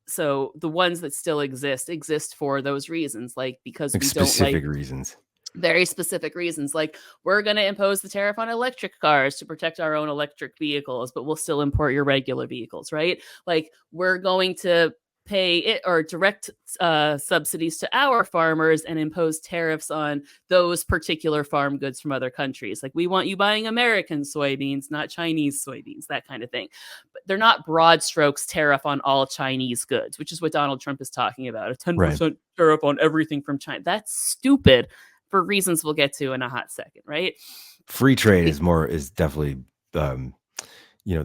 Speaker 2: So the ones that still exist for those reasons, like because we don't
Speaker 1: specific reasons.
Speaker 2: Very specific reasons, like we're going to impose the tariff on electric cars to protect our own electric vehicles, but we'll still import your regular vehicles, right? Like we're going to pay it or direct subsidies to our farmers and impose tariffs on those particular farm goods from other countries. Like we want you buying American soybeans, not Chinese soybeans, that kind of thing. But they're not broad strokes tariff on all Chinese goods, which is what Donald Trump is talking about. A 10% tariff on everything from China. That's stupid. For reasons we'll get to in a hot second, right?
Speaker 1: Free trade is definitely, the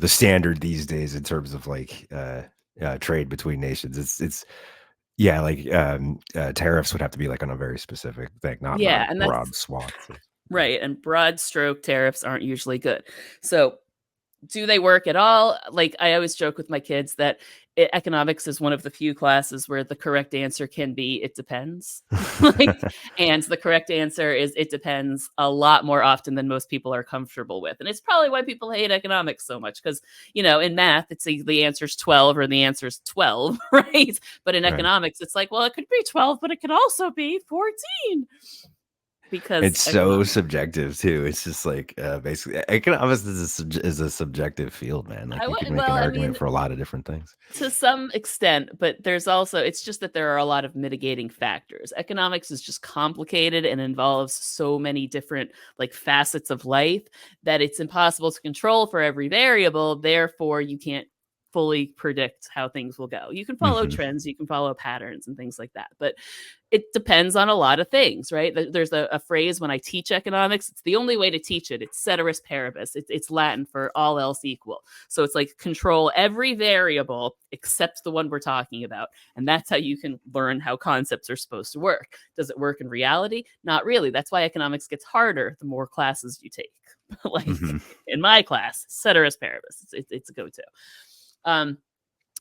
Speaker 1: standard these days in terms of like trade between nations. It's tariffs would have to be like on a very specific thing, not and broad swath.
Speaker 2: Right, and broad stroke tariffs aren't usually good. So do they work at all? Like I always joke with my kids that economics is one of the few classes where the correct answer can be it depends. And the correct answer is it depends a lot more often than most people are comfortable with. And it's probably why people hate economics so much because, in math, it's the answer's 12 or the answer's 12, right? But in economics, it's like, well, it could be 12, but it could also be 14. Because
Speaker 1: it's so subjective too. It's just like basically economics is a subjective field, man. Like you can make an argument for a lot of different things
Speaker 2: to some extent, but there's also it's just that there are a lot of mitigating factors. Economics is just complicated and involves so many different like facets of life that it's impossible to control for every variable. Therefore, you can't fully predict how things will go. You can follow trends, you can follow patterns and things like that, but it depends on a lot of things, right? There's a phrase when I teach economics, it's the only way to teach it. It's ceteris paribus. It's Latin for all else equal. So it's like control every variable except the one we're talking about. And that's how you can learn how concepts are supposed to work. Does it work in reality? Not really. That's why economics gets harder the more classes you take. Like in my class, ceteris paribus, it's a go-to.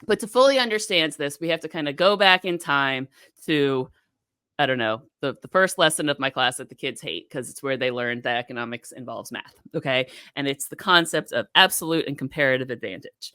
Speaker 2: But to fully understand this, we have to kind of go back in time to, I don't know, the first lesson of my class that the kids hate because it's where they learned that economics involves math. Okay. And it's the concept of absolute and comparative advantage.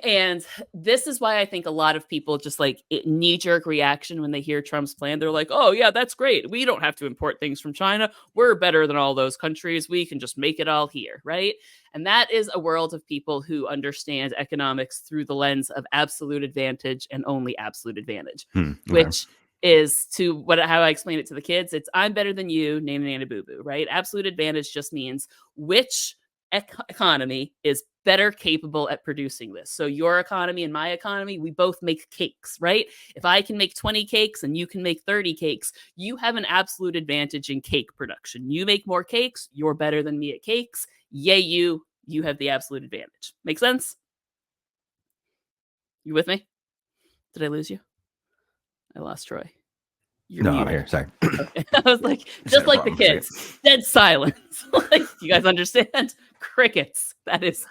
Speaker 2: And this is why I think a lot of people just like knee-jerk reaction when they hear Trump's plan. They're like, oh, yeah, that's great. We don't have to import things from China. We're better than all those countries. We can just make it all here. Right. And that is a world of people who understand economics through the lens of absolute advantage and only absolute advantage, which is to how I explain it to the kids. It's I'm better than you, name nana boo boo, right? Absolute advantage just means which economy is better capable at producing this. So your economy and my economy, we both make cakes, right? If I can make 20 cakes and you can make 30 cakes, you have an absolute advantage in cake production. You make more cakes, you're better than me at cakes. Yay, you have the absolute advantage. Make sense? You with me? Did I lose you? I lost Troy.
Speaker 1: No, I'm here. Sorry.
Speaker 2: Okay. I was like, just like the kids, dead silence. Like, you guys understand? Crickets. That is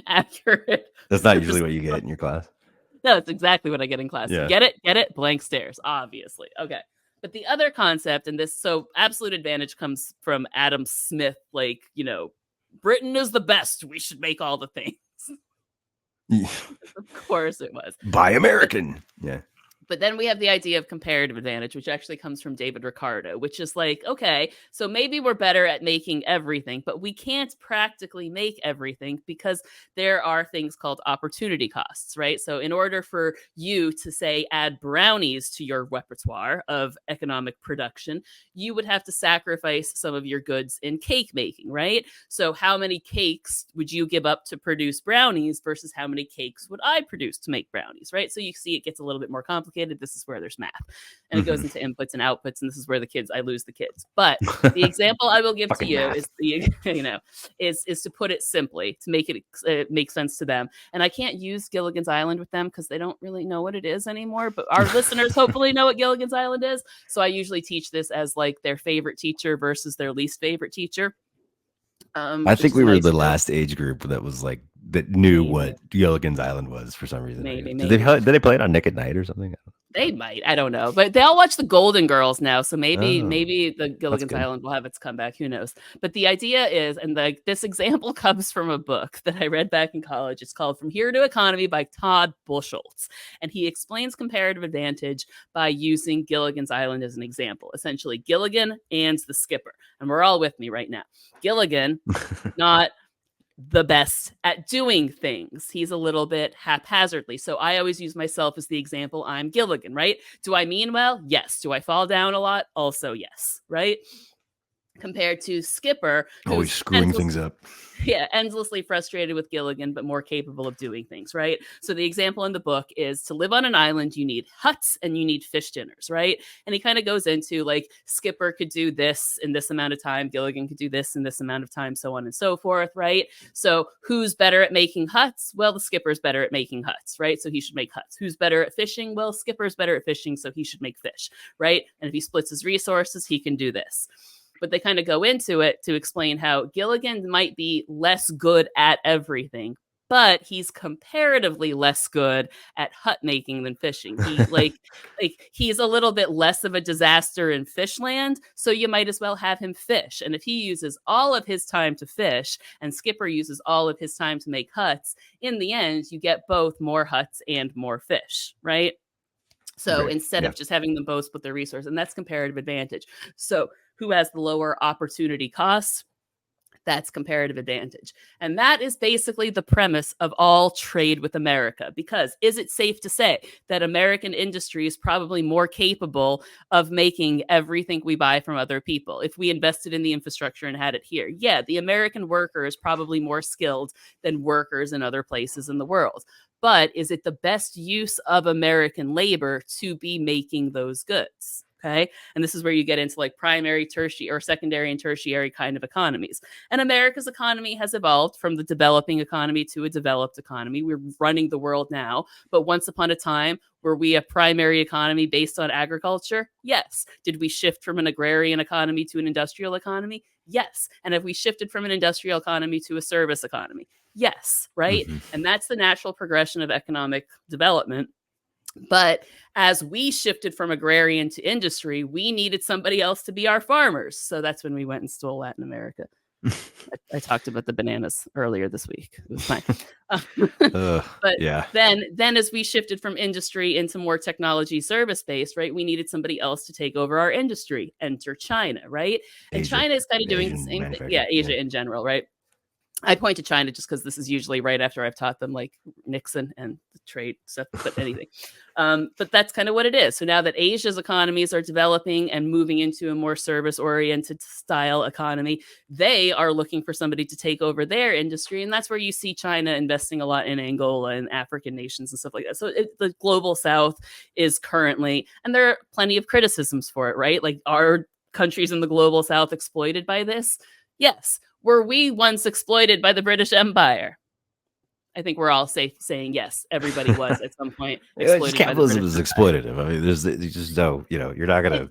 Speaker 2: accurate.
Speaker 1: That's not usually what you get in your class.
Speaker 2: No, it's exactly what I get in class.
Speaker 1: Yeah.
Speaker 2: Get it? Get it? Blank stares, obviously. Okay. But the other concept, and this, so absolute advantage comes from Adam Smith, like, Britain is the best. We should make all the things. Of course it was.
Speaker 1: Buy American. Yeah.
Speaker 2: But then we have the idea of comparative advantage, which actually comes from David Ricardo, which is like, okay, so maybe we're better at making everything, but we can't practically make everything because there are things called opportunity costs, right? So in order for you to, say, add brownies to your repertoire of economic production, you would have to sacrifice some of your goods in cake making, right? So how many cakes would you give up to produce brownies versus how many cakes would I produce to make brownies, right? So you see it gets a little bit more complicated. This is where there's math, and it goes into inputs and outputs, and this is where I lose the kids. But the example I will give to you is is to put it simply, to make it make sense to them. And I can't use Gilligan's Island with them because they don't really know what it is anymore. But our listeners hopefully know what Gilligan's Island is. So I usually teach this as like their favorite teacher versus their least favorite teacher.
Speaker 1: I think we were the last age group that knew what Gilligan's Island was for some reason.
Speaker 2: Maybe.
Speaker 1: Did they play it on Nick at Night or something?
Speaker 2: They might. I don't know. But they all watch the Golden Girls now. So maybe the Gilligan's Island will have its comeback. Who knows? But the idea is, and this example comes from a book that I read back in college. It's called From Here to Economy by Todd Buchholz. And he explains comparative advantage by using Gilligan's Island as an example. Essentially, Gilligan and the skipper. And we're all with me right now. Gilligan, not the best at doing things. He's a little bit haphazardly. So I always use myself as the example. I'm Gilligan, right? Do I mean well? Yes. Do I fall down a lot? Also, yes. Right? Compared to Skipper,
Speaker 1: always screwing things up.
Speaker 2: Yeah, endlessly frustrated with Gilligan, but more capable of doing things, right? So the example in the book is to live on an island, you need huts and you need fish dinners, right? And he kind of goes into like Skipper could do this in this amount of time, Gilligan could do this in this amount of time, so on and so forth, right? So who's better at making huts? Well, the Skipper's better at making huts, right? So he should make huts. Who's better at fishing? Well, Skipper's better at fishing, so he should make fish, right? And if he splits his resources, he can do this. But they kind of go into it to explain how Gilligan might be less good at everything, but he's comparatively less good at hut making than fishing. He he's a little bit less of a disaster in fishland, so you might as well have him fish. And if he uses all of his time to fish and Skipper uses all of his time to make huts, in the end, you get both more huts and more fish, right? So instead of just having them both split their resource, and that's comparative advantage. So who has the lower opportunity costs? That's comparative advantage. And that is basically the premise of all trade with America. Because is it safe to say that American industry is probably more capable of making everything we buy from other people if we invested in the infrastructure and had it here? Yeah, the American worker is probably more skilled than workers in other places in the world. But is it the best use of American labor to be making those goods? Okay. And this is where you get into like primary, tertiary, or secondary and tertiary kind of economies. And America's economy has evolved from the developing economy to a developed economy. We're running the world now. But once upon a time, were we a primary economy based on agriculture? Yes. Did we shift from an agrarian economy to an industrial economy? Yes. And have we shifted from an industrial economy to a service economy? Yes. Right. Mm-hmm. And that's the natural progression of economic development. But as we shifted from agrarian to industry, we needed somebody else to be our farmers. So that's when we went and stole Latin America. I talked about the bananas earlier this week. It was fine. But yeah. Then as we shifted from industry into more technology service-based, right, we needed somebody else to take over our industry. Enter China, right? And China is kind of doing the same thing. Yeah, Asia in general, right? I point to China just because this is usually right after I've taught them like Nixon and the trade stuff, but anything. But that's kind of what it is. So now that Asia's economies are developing and moving into a more service-oriented style economy, they are looking for somebody to take over their industry. And that's where you see China investing a lot in Angola and African nations and stuff like that. So the global South is currently, and there are plenty of criticisms for it, right? Like, are countries in the global South exploited by this? Yes. Were we once exploited by the British Empire? I think we're all safe saying yes. Everybody was at some point exploited.
Speaker 1: Capitalism is exploitative. I mean, there's just no, you're not gonna.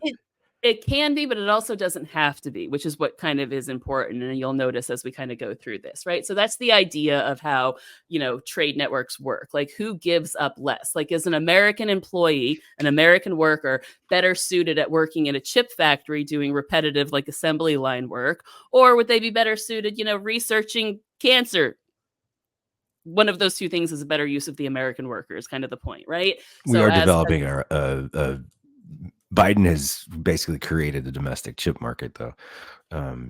Speaker 2: It can be, but it also doesn't have to be, which is what kind of is important. And you'll notice as we kind of go through this, right? So that's the idea of how, trade networks work. Like, who gives up less? Like, is an American employee, an American worker, better suited at working in a chip factory doing repetitive, like, assembly line work? Or would they be better suited, researching cancer? One of those two things is a better use of the American worker is kind of the point, right?
Speaker 1: We are developing our Biden has basically created a domestic chip market, though.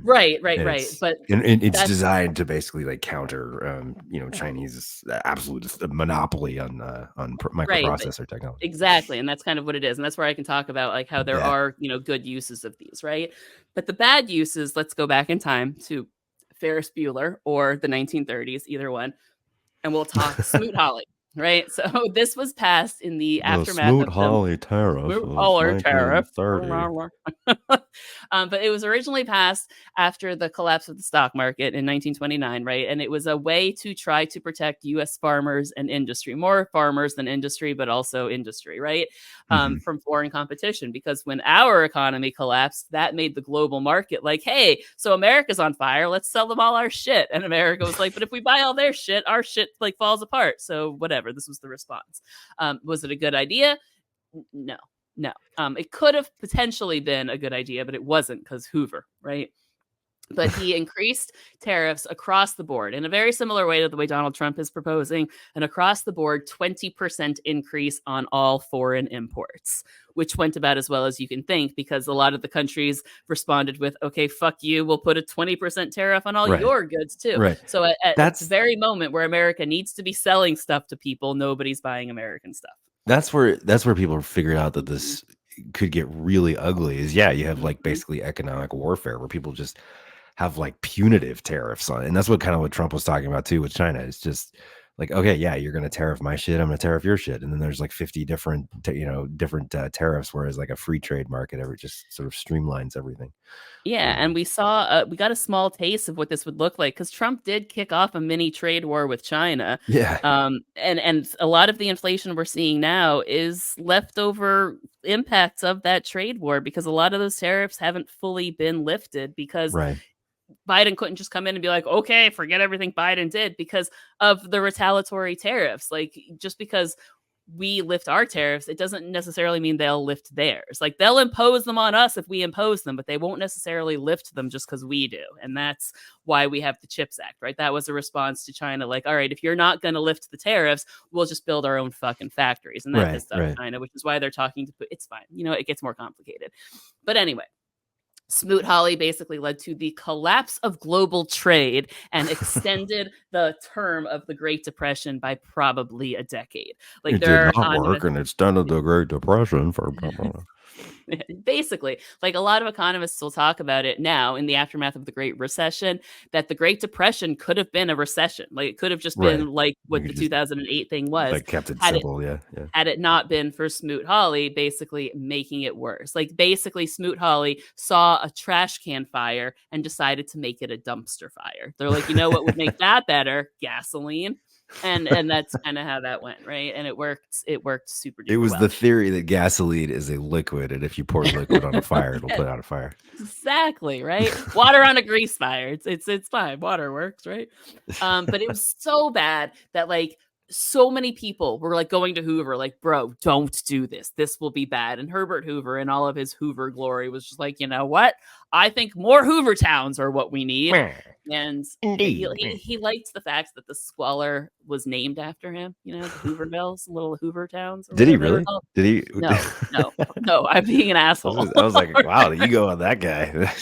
Speaker 2: Right. But
Speaker 1: it's designed to basically like counter, Chinese absolute monopoly on microprocessor technology.
Speaker 2: Exactly, and that's kind of what it is, and that's where I can talk about like how there are good uses of these, right? But the bad uses, let's go back in time to Ferris Bueller or the 1930s, either one, and we'll talk Smoot-Hawley. Right, so this was passed in the aftermath of
Speaker 1: Smoot-Hawley tariff.
Speaker 2: Smoot-Hawley tariff. But it was originally passed after the collapse of the stock market in 1929, right? And it was a way to try to protect U.S. farmers and industry, more farmers than industry, but also industry, right? From foreign competition. Because when our economy collapsed, that made the global market like, hey, so America's on fire, let's sell them all our shit. And America was like, but if we buy all their shit, our shit like falls apart. So whatever. This was the response. Was it a good idea? No. It could have potentially been a good idea, but it wasn't because Hoover, right? But he increased tariffs across the board in a very similar way to the way Donald Trump is proposing, an across the board 20% increase on all foreign imports, which went about as well as you can think, because a lot of the countries responded with, okay, fuck you, we'll put a 20% tariff on all your goods too. Right. So at the very moment where America needs to be selling stuff to people, nobody's buying American stuff.
Speaker 1: That's where people figured out that this could get really ugly is, you have like basically economic warfare where people just have like punitive tariffs on it. And that's what Trump was talking about too with China. It's just like, okay, you're going to tariff my shit, I'm going to tariff your shit. And then there's like 50 different tariffs, whereas like a free trade market just sort of streamlines everything.
Speaker 2: Yeah, and we saw we got a small taste of what this would look like because Trump did kick off a mini trade war with China.
Speaker 1: Yeah.
Speaker 2: And a lot of the inflation we're seeing now is leftover impacts of that trade war because a lot of those tariffs haven't fully been lifted because Biden couldn't just come in and be like, okay, forget everything Biden did because of the retaliatory tariffs. Like, just because we lift our tariffs, it doesn't necessarily mean they'll lift theirs. Like, they'll impose them on us if we impose them, but they won't necessarily lift them just because we do. And that's why we have the CHIPS Act, right? That was a response to China. Like, all right, if you're not going to lift the tariffs, we'll just build our own fucking factories. And that pissed off China, which is why they're talking to put, it's fine. It gets more complicated. But anyway, Smoot-Hawley basically led to the collapse of global trade and extended the term of the Great Depression by probably a decade. Like,
Speaker 1: it did not work, and it started the Great Depression for
Speaker 2: basically, like, a lot of economists will talk about it now in the aftermath of the Great Recession, that the Great Depression could have been a recession. Like, it could have just been like what the 2008 thing was.
Speaker 1: Like, kept it simple,
Speaker 2: had it not been for Smoot-Hawley basically making it worse. Like, basically, Smoot-Hawley saw a trash can fire and decided to make it a dumpster fire. They're like, what would make that better? Gasoline. And that's kind of how that went, right? And it worked super duper.
Speaker 1: It was
Speaker 2: well.
Speaker 1: The theory that gasoline is a liquid, and if you pour liquid on a fire, it'll put out a fire.
Speaker 2: Exactly, right? Water on a grease fire. It's fine. Water works, right? But it was so bad that like so many people were like going to Hoover, like, bro, don't do this. This will be bad. And Herbert Hoover, in all of his Hoover glory, was just like, you know what? I think more Hoover towns are what we need. And he liked the fact that the squalor was named after him. The Hoovervilles, little Hoover towns.
Speaker 1: Did he really? Did he?
Speaker 2: No. I'm being an asshole.
Speaker 1: I was like, wow, the ego on that guy.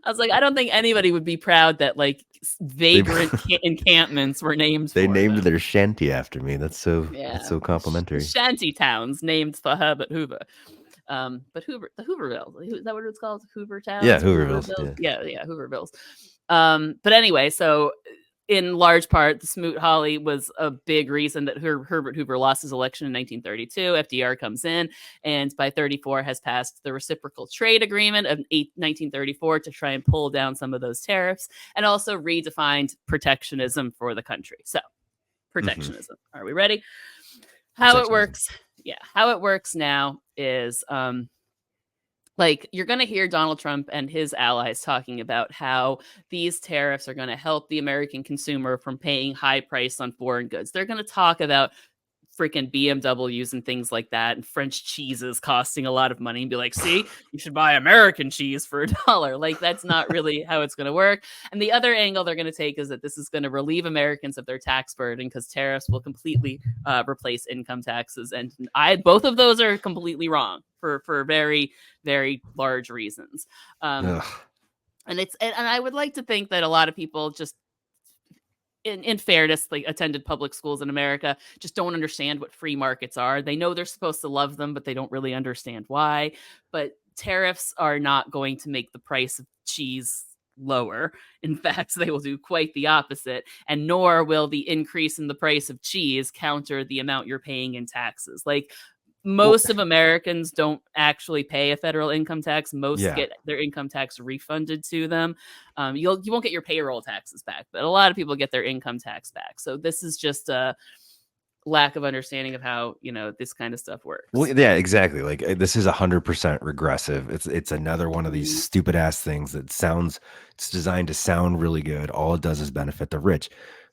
Speaker 2: I was like, I don't think anybody would be proud that like vagrant encampments were named.
Speaker 1: They
Speaker 2: for
Speaker 1: named
Speaker 2: them.
Speaker 1: their shanty after me. That's so complimentary.
Speaker 2: Shanty towns named for Herbert Hoover. But the Hoovervilles, is that what it's called? Hoover towns?
Speaker 1: Yeah, Hoovervilles.
Speaker 2: Yeah, Hoovervilles. But anyway, so in large part, the Smoot-Hawley was a big reason that Herbert Hoover lost his election in 1932. FDR comes in, and by 34 has passed the Reciprocal Trade Agreement of 1934 to try and pull down some of those tariffs, and also redefined protectionism for the country. So, protectionism. Are we ready? How it works? Yeah, how it works now is like you're going to hear Donald Trump and his allies talking about how these tariffs are going to help the American consumer from paying high price on foreign goods. They're going to talk about freaking BMWs and things like that, and French cheeses costing a lot of money, and be like, see, you should buy American cheese for $1. Like, that's not really how it's going to work. And the other angle they're going to take is that this is going to relieve Americans of their tax burden, because tariffs will completely replace income taxes. And both of those are completely wrong for very, very large reasons. And I would like to think that a lot of people just, in fairness, like attended public schools in America, just don't understand what free markets are. They know they're supposed to love them, but they don't really understand why. But tariffs are not going to make the price of cheese lower. In fact, they will do quite the opposite. And nor will the increase in the price of cheese counter the amount you're paying in taxes. Like, most of Americans don't actually pay a federal income tax. Most get their income tax refunded to them. You won't get your payroll taxes back, but a lot of people get their income tax back. So this is just a lack of understanding of how, this kind of stuff works.
Speaker 1: Well, yeah, exactly. Like, this is 100% regressive. It's another one of these stupid ass things that it's designed to sound really good. All it does is benefit the rich.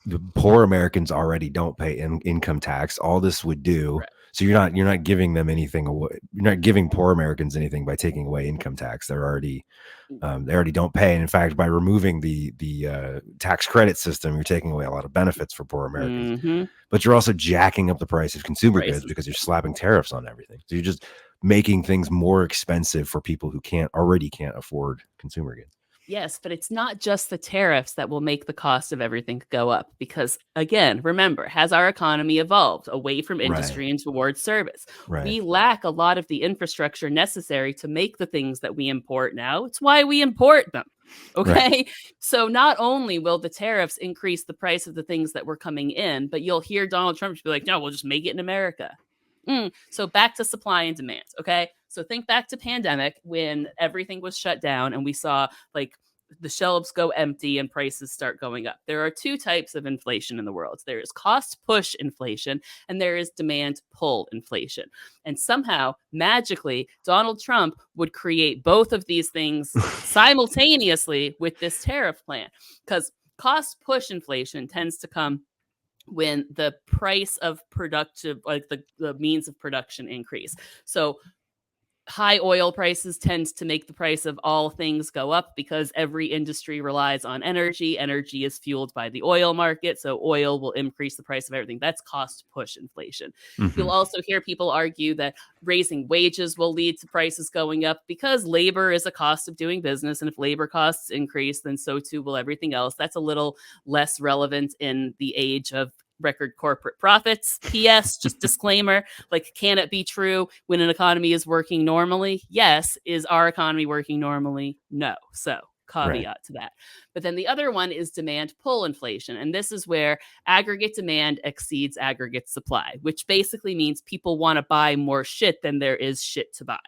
Speaker 1: The poor Americans already don't pay income tax. All this would do. Right. So you're not giving them anything away. You're not giving poor Americans anything by taking away income tax. They already don't pay. And in fact, by removing the tax credit system, you're taking away a lot of benefits for poor Americans. Mm-hmm. But you're also jacking up the price of consumer goods because you're slapping tariffs on everything. So you're just making things more expensive for people who already can't afford consumer goods.
Speaker 2: Yes, but it's not just the tariffs that will make the cost of everything go up, because, again, remember, has our economy evolved away from industry and towards service? Right. We lack a lot of the infrastructure necessary to make the things that we import now. It's why we import them. Okay. Right. So not only will the tariffs increase the price of the things that were coming in, but you'll hear Donald Trump be like, no, we'll just make it in America. So back to supply and demand. Okay. So think back to pandemic, when everything was shut down and we saw like the shelves go empty and prices start going up. There are two types of inflation in the world. There is cost push inflation and there is demand pull inflation. And somehow, magically, Donald Trump would create both of these things simultaneously with this tariff plan, because cost push inflation tends to come when the price of productive, like the means of production, increase. So high oil prices tends to make the price of all things go up, because every industry relies on energy. Energy is fueled by the oil market, so oil will increase the price of everything. That's cost push inflation. Mm-hmm. You'll also hear people argue that raising wages will lead to prices going up, because labor is a cost of doing business, and if labor costs increase, then so too will everything else. That's a little less relevant in the age of record corporate profits. P.S. just disclaimer, like, can it be true when an economy is working normally? Yes. Is our economy working normally? No. So caveat to that. But then the other one is demand pull inflation. And this is where aggregate demand exceeds aggregate supply, which basically means people want to buy more shit than there is shit to buy.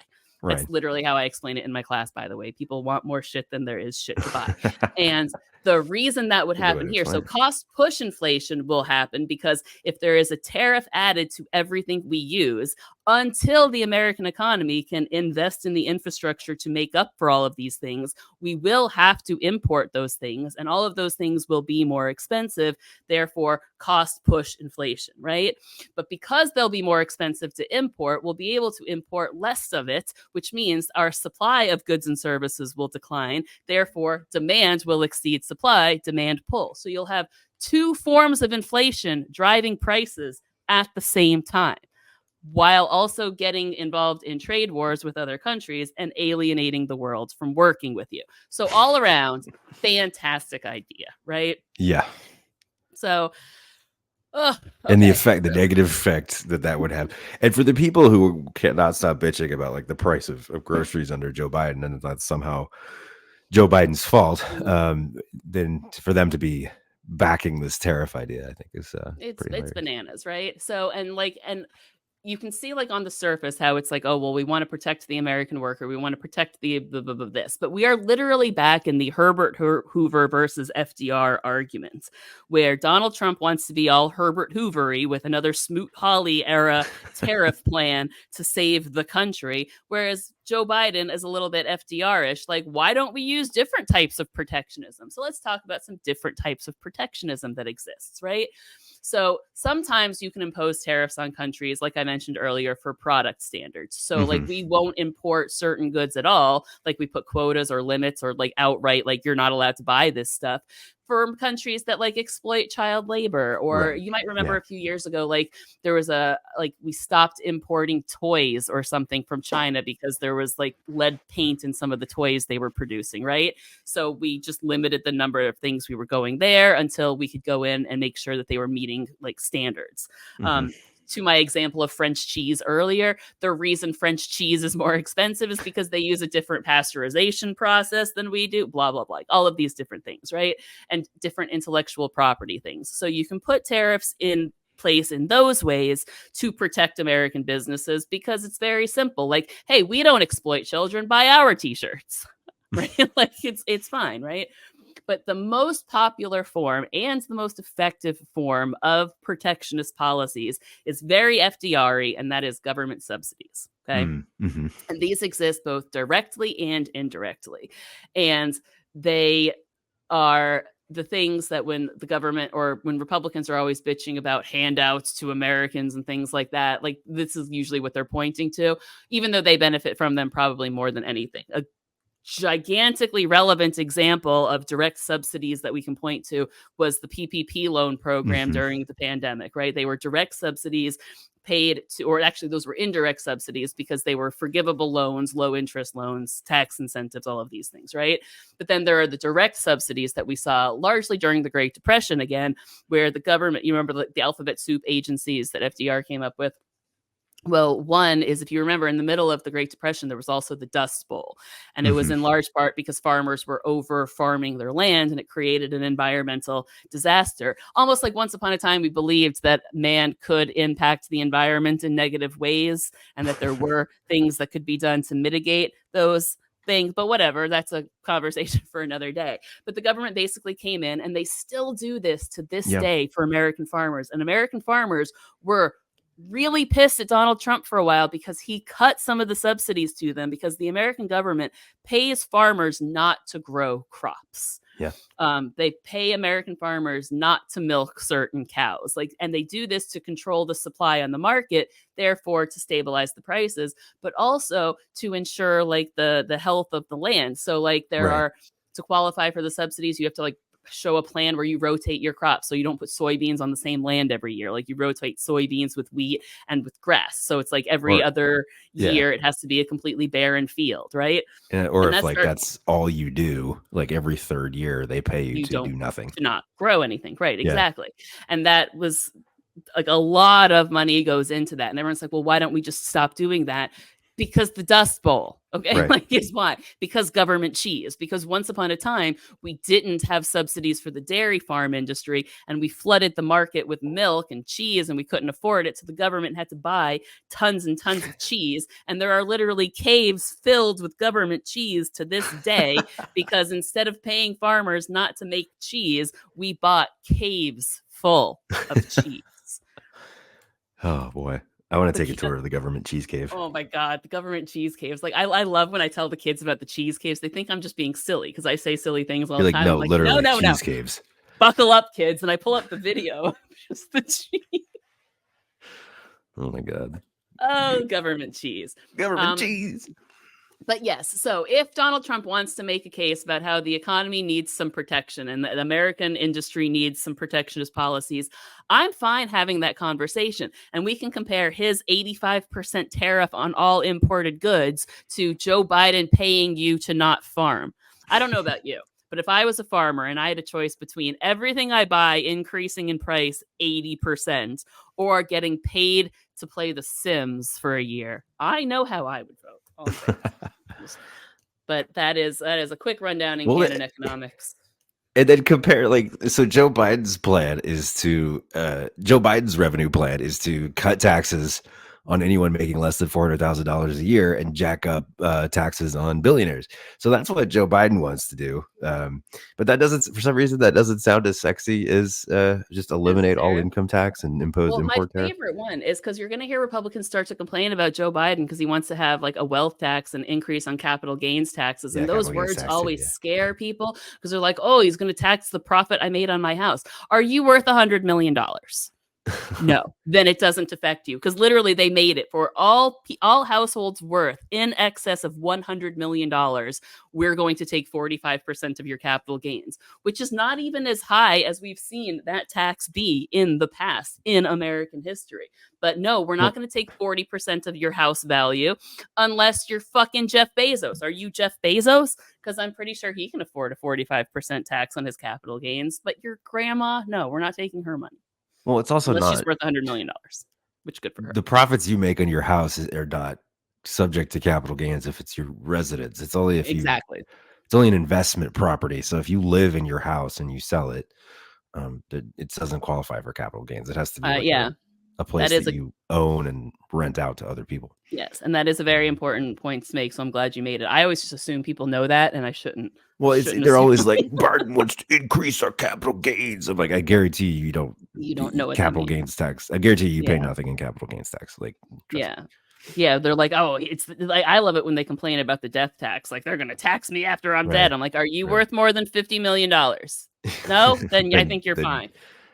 Speaker 2: That's literally how I explain it in my class, by the way. People want more shit than there is shit to buy. And the reason that would happen here, so cost push inflation will happen because if there is a tariff added to everything we use, until the American economy can invest in the infrastructure to make up for all of these things, we will have to import those things, and all of those things will be more expensive, therefore cost push inflation, right? But because they'll be more expensive to import, we'll be able to import less of it, which means our supply of goods and services will decline, therefore demand will exceed supply, demand pull. So you'll have two forms of inflation driving prices at the same time. while also getting involved in trade wars with other countries and alienating the world from working with you. So all around, fantastic idea, right?
Speaker 1: Yeah.
Speaker 2: So,
Speaker 1: and the effect, the negative effect that would have. And for the people who cannot stop bitching about like the price of groceries under Joe Biden, and that's somehow Joe Biden's fault, then for them to be backing this tariff idea, I think is
Speaker 2: it's bananas, right? So, and you can see like on the surface how it's like, oh, well, we want to protect the American worker. We want to protect the this, but we are literally back in the Herbert Hoover versus FDR arguments where Donald Trump wants to be all Herbert Hoovery with another Smoot-Hawley era tariff plan to save the country. Whereas Joe Biden is a little bit FDR-ish. Like, why don't we use different types of protectionism? So let's talk about some different types of protectionism that exists, right? So sometimes you can impose tariffs on countries, like I mentioned earlier, for product standards. So like we won't import certain goods at all. Like we put quotas or limits or like outright, like you're not allowed to buy this stuff for countries that like exploit child labor. Or you might remember a few years ago, like there was we stopped importing toys or something from China because there was like lead paint in some of the toys they were producing, right? So we just limited the number of things we were going there until we could go in and make sure that they were meeting like standards. To my example of French cheese earlier, the reason French cheese is more expensive is because they use a different pasteurization process than we do, blah, blah, blah, all of these different things, right? And different intellectual property things. So you can put tariffs in place in those ways to protect American businesses because it's very simple. Like, hey, we don't exploit children, buy our t-shirts, right? Like it's fine, right? But the most popular form and the most effective form of protectionist policies is very FDR-y, and that is government subsidies. Okay. And these exist both directly and indirectly. And they are the things that when the government or when Republicans are always bitching about handouts to Americans and things like that, like this is usually what they're pointing to, even though they benefit from them probably more than anything. A gigantically relevant example of direct subsidies that we can point to was the PPP loan program during the pandemic, right? They were direct subsidies paid to, or actually those were indirect subsidies because they were forgivable loans, low interest loans, tax incentives, all of these things, right? But then there are the direct subsidies that we saw largely during the Great Depression again, where the government, you remember the alphabet soup agencies that FDR came up with? Well, one is, if you remember, in the middle of the Great Depression, there was also the Dust Bowl. And it was in large part because farmers were over farming their land and it created an environmental disaster. Almost like once upon a time, we believed that man could impact the environment in negative ways and that there were things that could be done to mitigate those things. But whatever, that's a conversation for another day. But the government basically came in and they still do this to this day for American farmers. And American farmers were really pissed at Donald Trump for a while because he cut some of the subsidies to them because the American government pays farmers not to grow crops. They pay American farmers not to milk certain cows, and they do this to control the supply on the market, therefore to stabilize the prices, but also to ensure like the health of the land. So like there are, to qualify for the subsidies, you have to like show a plan where you rotate your crops. So you don't put soybeans on the same land every year. Like you rotate soybeans with wheat and with grass. So it's like every other year it has to be a completely barren field, right?
Speaker 1: Or and if like that's all you do, like every third year they pay you to do nothing.
Speaker 2: To not grow anything. Right, exactly. And that was like a lot of money goes into that. And everyone's like, well, why don't we just stop doing that? Because the Dust Bowl, okay? Like, guess why? Because government cheese. Because once upon a time, we didn't have subsidies for the dairy farm industry, and we flooded the market with milk and cheese, and we couldn't afford it, so the government had to buy tons and tons of cheese. And there are literally caves filled with government cheese to this day, because instead of paying farmers not to make cheese, we bought caves full of cheese.
Speaker 1: Oh, boy. I want to take a tour of the government cheese cave.
Speaker 2: Oh my God, the government cheese caves. Like I love when I tell the kids about the cheese caves. They think I'm just being silly because I say silly things all the time.
Speaker 1: No, like, literally cheese caves.
Speaker 2: Buckle up, kids. And I pull up the video. Just the cheese.
Speaker 1: Oh my God.
Speaker 2: Oh, government cheese.
Speaker 1: Government cheese.
Speaker 2: But yes, so if Donald Trump wants to make a case about how the economy needs some protection and the American industry needs some protectionist policies, I'm fine having that conversation. And we can compare his 85% tariff on all imported goods to Joe Biden paying you to not farm. I don't know about you, but if I was a farmer and I had a choice between everything I buy increasing in price 80% or getting paid to play The Sims for a year, I know how I would vote. All I'm saying. But that is a quick rundown in canon economics.
Speaker 1: And then compare, like, so Joe Biden's revenue plan is to cut taxes on anyone making less than $400,000 a year and jack up taxes on billionaires. So that's what Joe Biden wants to do. But that doesn't, for some reason, that doesn't sound as sexy as just eliminate all income tax and impose import tariff.
Speaker 2: My favorite one is because you're going to hear Republicans start to complain about Joe Biden because he wants to have like a wealth tax and increase on capital gains taxes. And those words always scare people because they're like, oh, he's going to tax the profit I made on my house. Are you worth $100 million? No, then it doesn't affect you because literally they made it for all households worth in excess of $100 million. We're going to take 45% of your capital gains, which is not even as high as we've seen that tax be in the past in American history. But no, we're not going to take 40% of your house value unless you're fucking Jeff Bezos. Are you Jeff Bezos? Because I'm pretty sure he can afford a 45% tax on his capital gains. But your grandma, no, we're not taking her money.
Speaker 1: Well, it's also
Speaker 2: unless
Speaker 1: not
Speaker 2: she's worth $100 million, which good for her.
Speaker 1: The profits you make on your house are not subject to capital gains if it's your residence. It's only if it's only an investment property. So if you live in your house and you sell it, it doesn't qualify for capital gains. It has to be a place that you own and rent out to other people.
Speaker 2: Yes, and that is a very important point to make. So I'm glad you made it. I always just assume people know that, and I shouldn't.
Speaker 1: Well, they're always like, Biden wants to increase our capital gains. I'm like, I guarantee you don't know what capital gains tax. I guarantee you pay nothing in capital gains tax. Like,
Speaker 2: yeah, they're like, oh, it's like, I love it when they complain about the death tax. Like, they're going to tax me after I'm dead. I'm like, are you worth more than $50 million? No, then I think you're fine.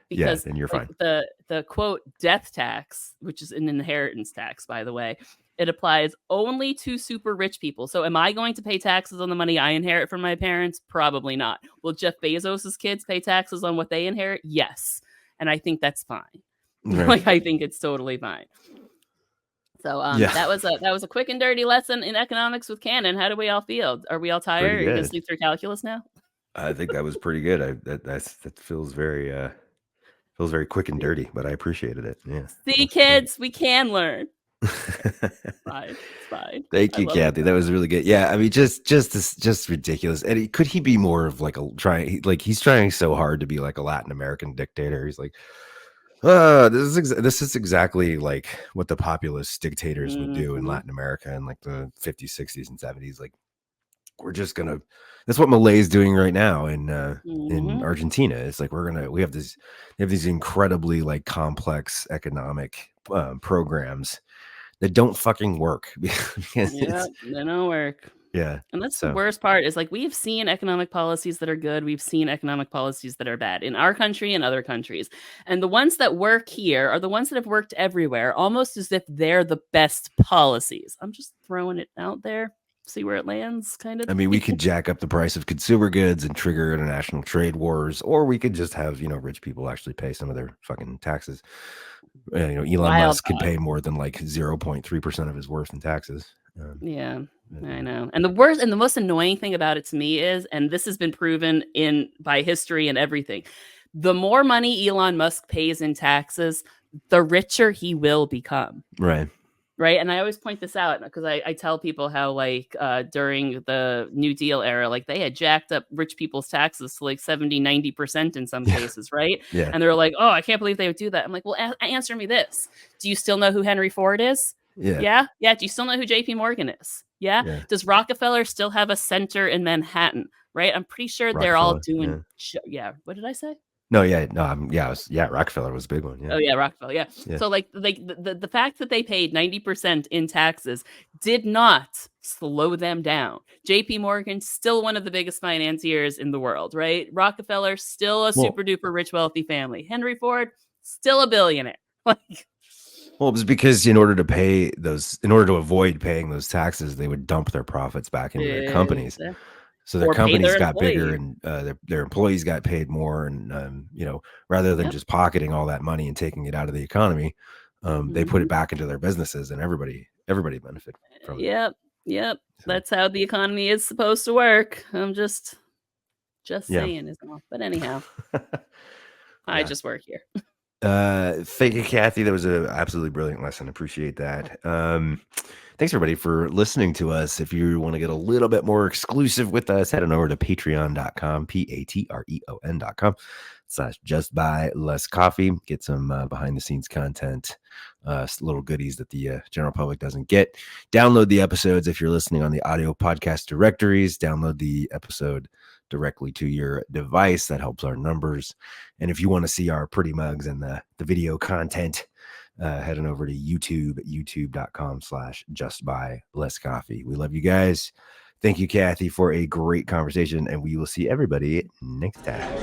Speaker 2: Because
Speaker 1: then you're fine.
Speaker 2: The quote death tax, which is an inheritance tax, by the way, it applies only to super rich people. So am I going to pay taxes on the money I inherit from my parents? Probably not. Will Jeff Bezos's kids pay taxes on what they inherit? Yes. And I think that's fine. Right. Like, I think it's totally fine. So that was a quick and dirty lesson in economics with Canon. How do we all feel? Are we all tired? Are you going to sleep through calculus now?
Speaker 1: I think that was pretty good. That feels very quick and dirty, but I appreciated it. Yeah.
Speaker 2: See, kids, we can learn. Fine.
Speaker 1: Thank you, Cathy. That was really good. Yeah, I mean, just ridiculous. And could he be more of like he's trying so hard to be like a Latin American dictator. He's like, this is exactly like what the populist dictators would do in Latin America in like the 50s, 60s, and 70s. Like, we're just gonna. That's what Malay is doing right now in Argentina. It's like we have these incredibly like complex economic programs that don't fucking work.
Speaker 2: They don't work.
Speaker 1: Yeah.
Speaker 2: And that's the worst part is like we've seen economic policies that are good. We've seen economic policies that are bad in our country and other countries. And the ones that work here are the ones that have worked everywhere, almost as if they're the best policies. I'm just throwing it out there. See where it lands, kind of.
Speaker 1: I mean, we could jack up the price of consumer goods and trigger international trade wars, or we could just have, rich people actually pay some of their fucking taxes. Elon Musk could pay more than like 0.3% of his worth in taxes.
Speaker 2: I know. And the most annoying thing about it to me is, and this has been proven by history and everything, the more money Elon Musk pays in taxes, the richer he will become. Right. And I always point this out because I tell people how like during the New Deal era, like they had jacked up rich people's taxes to like 70-90% in some cases. Right.
Speaker 1: Yeah.
Speaker 2: And they're like, oh, I can't believe they would do that. I'm like, well, answer me this. Do you still know who Henry Ford is? Yeah. Do you still know who JP Morgan is? Yeah. Does Rockefeller still have a center in Manhattan? Right. I'm pretty sure they're all doing. What did I say?
Speaker 1: No, Rockefeller was a big one. Yeah.
Speaker 2: Oh yeah, Rockefeller. Yeah. So like the fact that they paid 90% in taxes did not slow them down. JP Morgan, still one of the biggest financiers in the world, right? Rockefeller, still a super duper rich, wealthy family. Henry Ford, still a billionaire. Like,
Speaker 1: Well, it was because in order to avoid paying those taxes, they would dump their profits back into their companies. So their
Speaker 2: Or pay
Speaker 1: companies
Speaker 2: their
Speaker 1: got bigger,
Speaker 2: employees.
Speaker 1: and their employees got paid more. And rather than
Speaker 2: Yep.
Speaker 1: just pocketing all that money and taking it out of the economy, they put it
Speaker 2: Mhm.
Speaker 1: back into their businesses, and everybody benefit from it.
Speaker 2: Yep. Yep.
Speaker 1: So
Speaker 2: That's how the economy is supposed to work. I'm just
Speaker 1: yeah,
Speaker 2: saying is all. But anyhow, I
Speaker 1: yeah.
Speaker 2: just work here.
Speaker 1: Thank you, Cathy. That was an absolutely brilliant lesson. Appreciate that. Thanks everybody for listening to us. If you want to get a little bit more exclusive with us, head on over to patreon.com, patreon.com / just buy less coffee. Get some behind the scenes content, little goodies that the general public doesn't get. Download the episodes if you're listening on the audio podcast directories. Download the episode directly to your device. That helps our numbers. And if you want to see our pretty mugs and the video content, head on over to youtube.com / just buy less coffee. We love you guys. Thank you, Cathy, for a great conversation, and we will see everybody next time.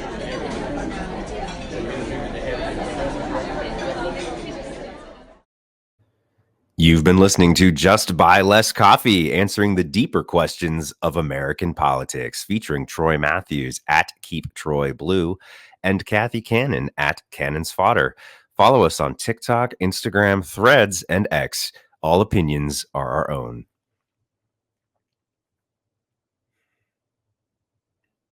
Speaker 1: You've been listening to Just Buy Less Coffee, answering the deeper questions of American politics, featuring Troy Matthews at Keep Troy Blue and Cathy Cannon at Cannon's Fodder. Follow us on TikTok, Instagram, Threads, and X. All opinions are our own.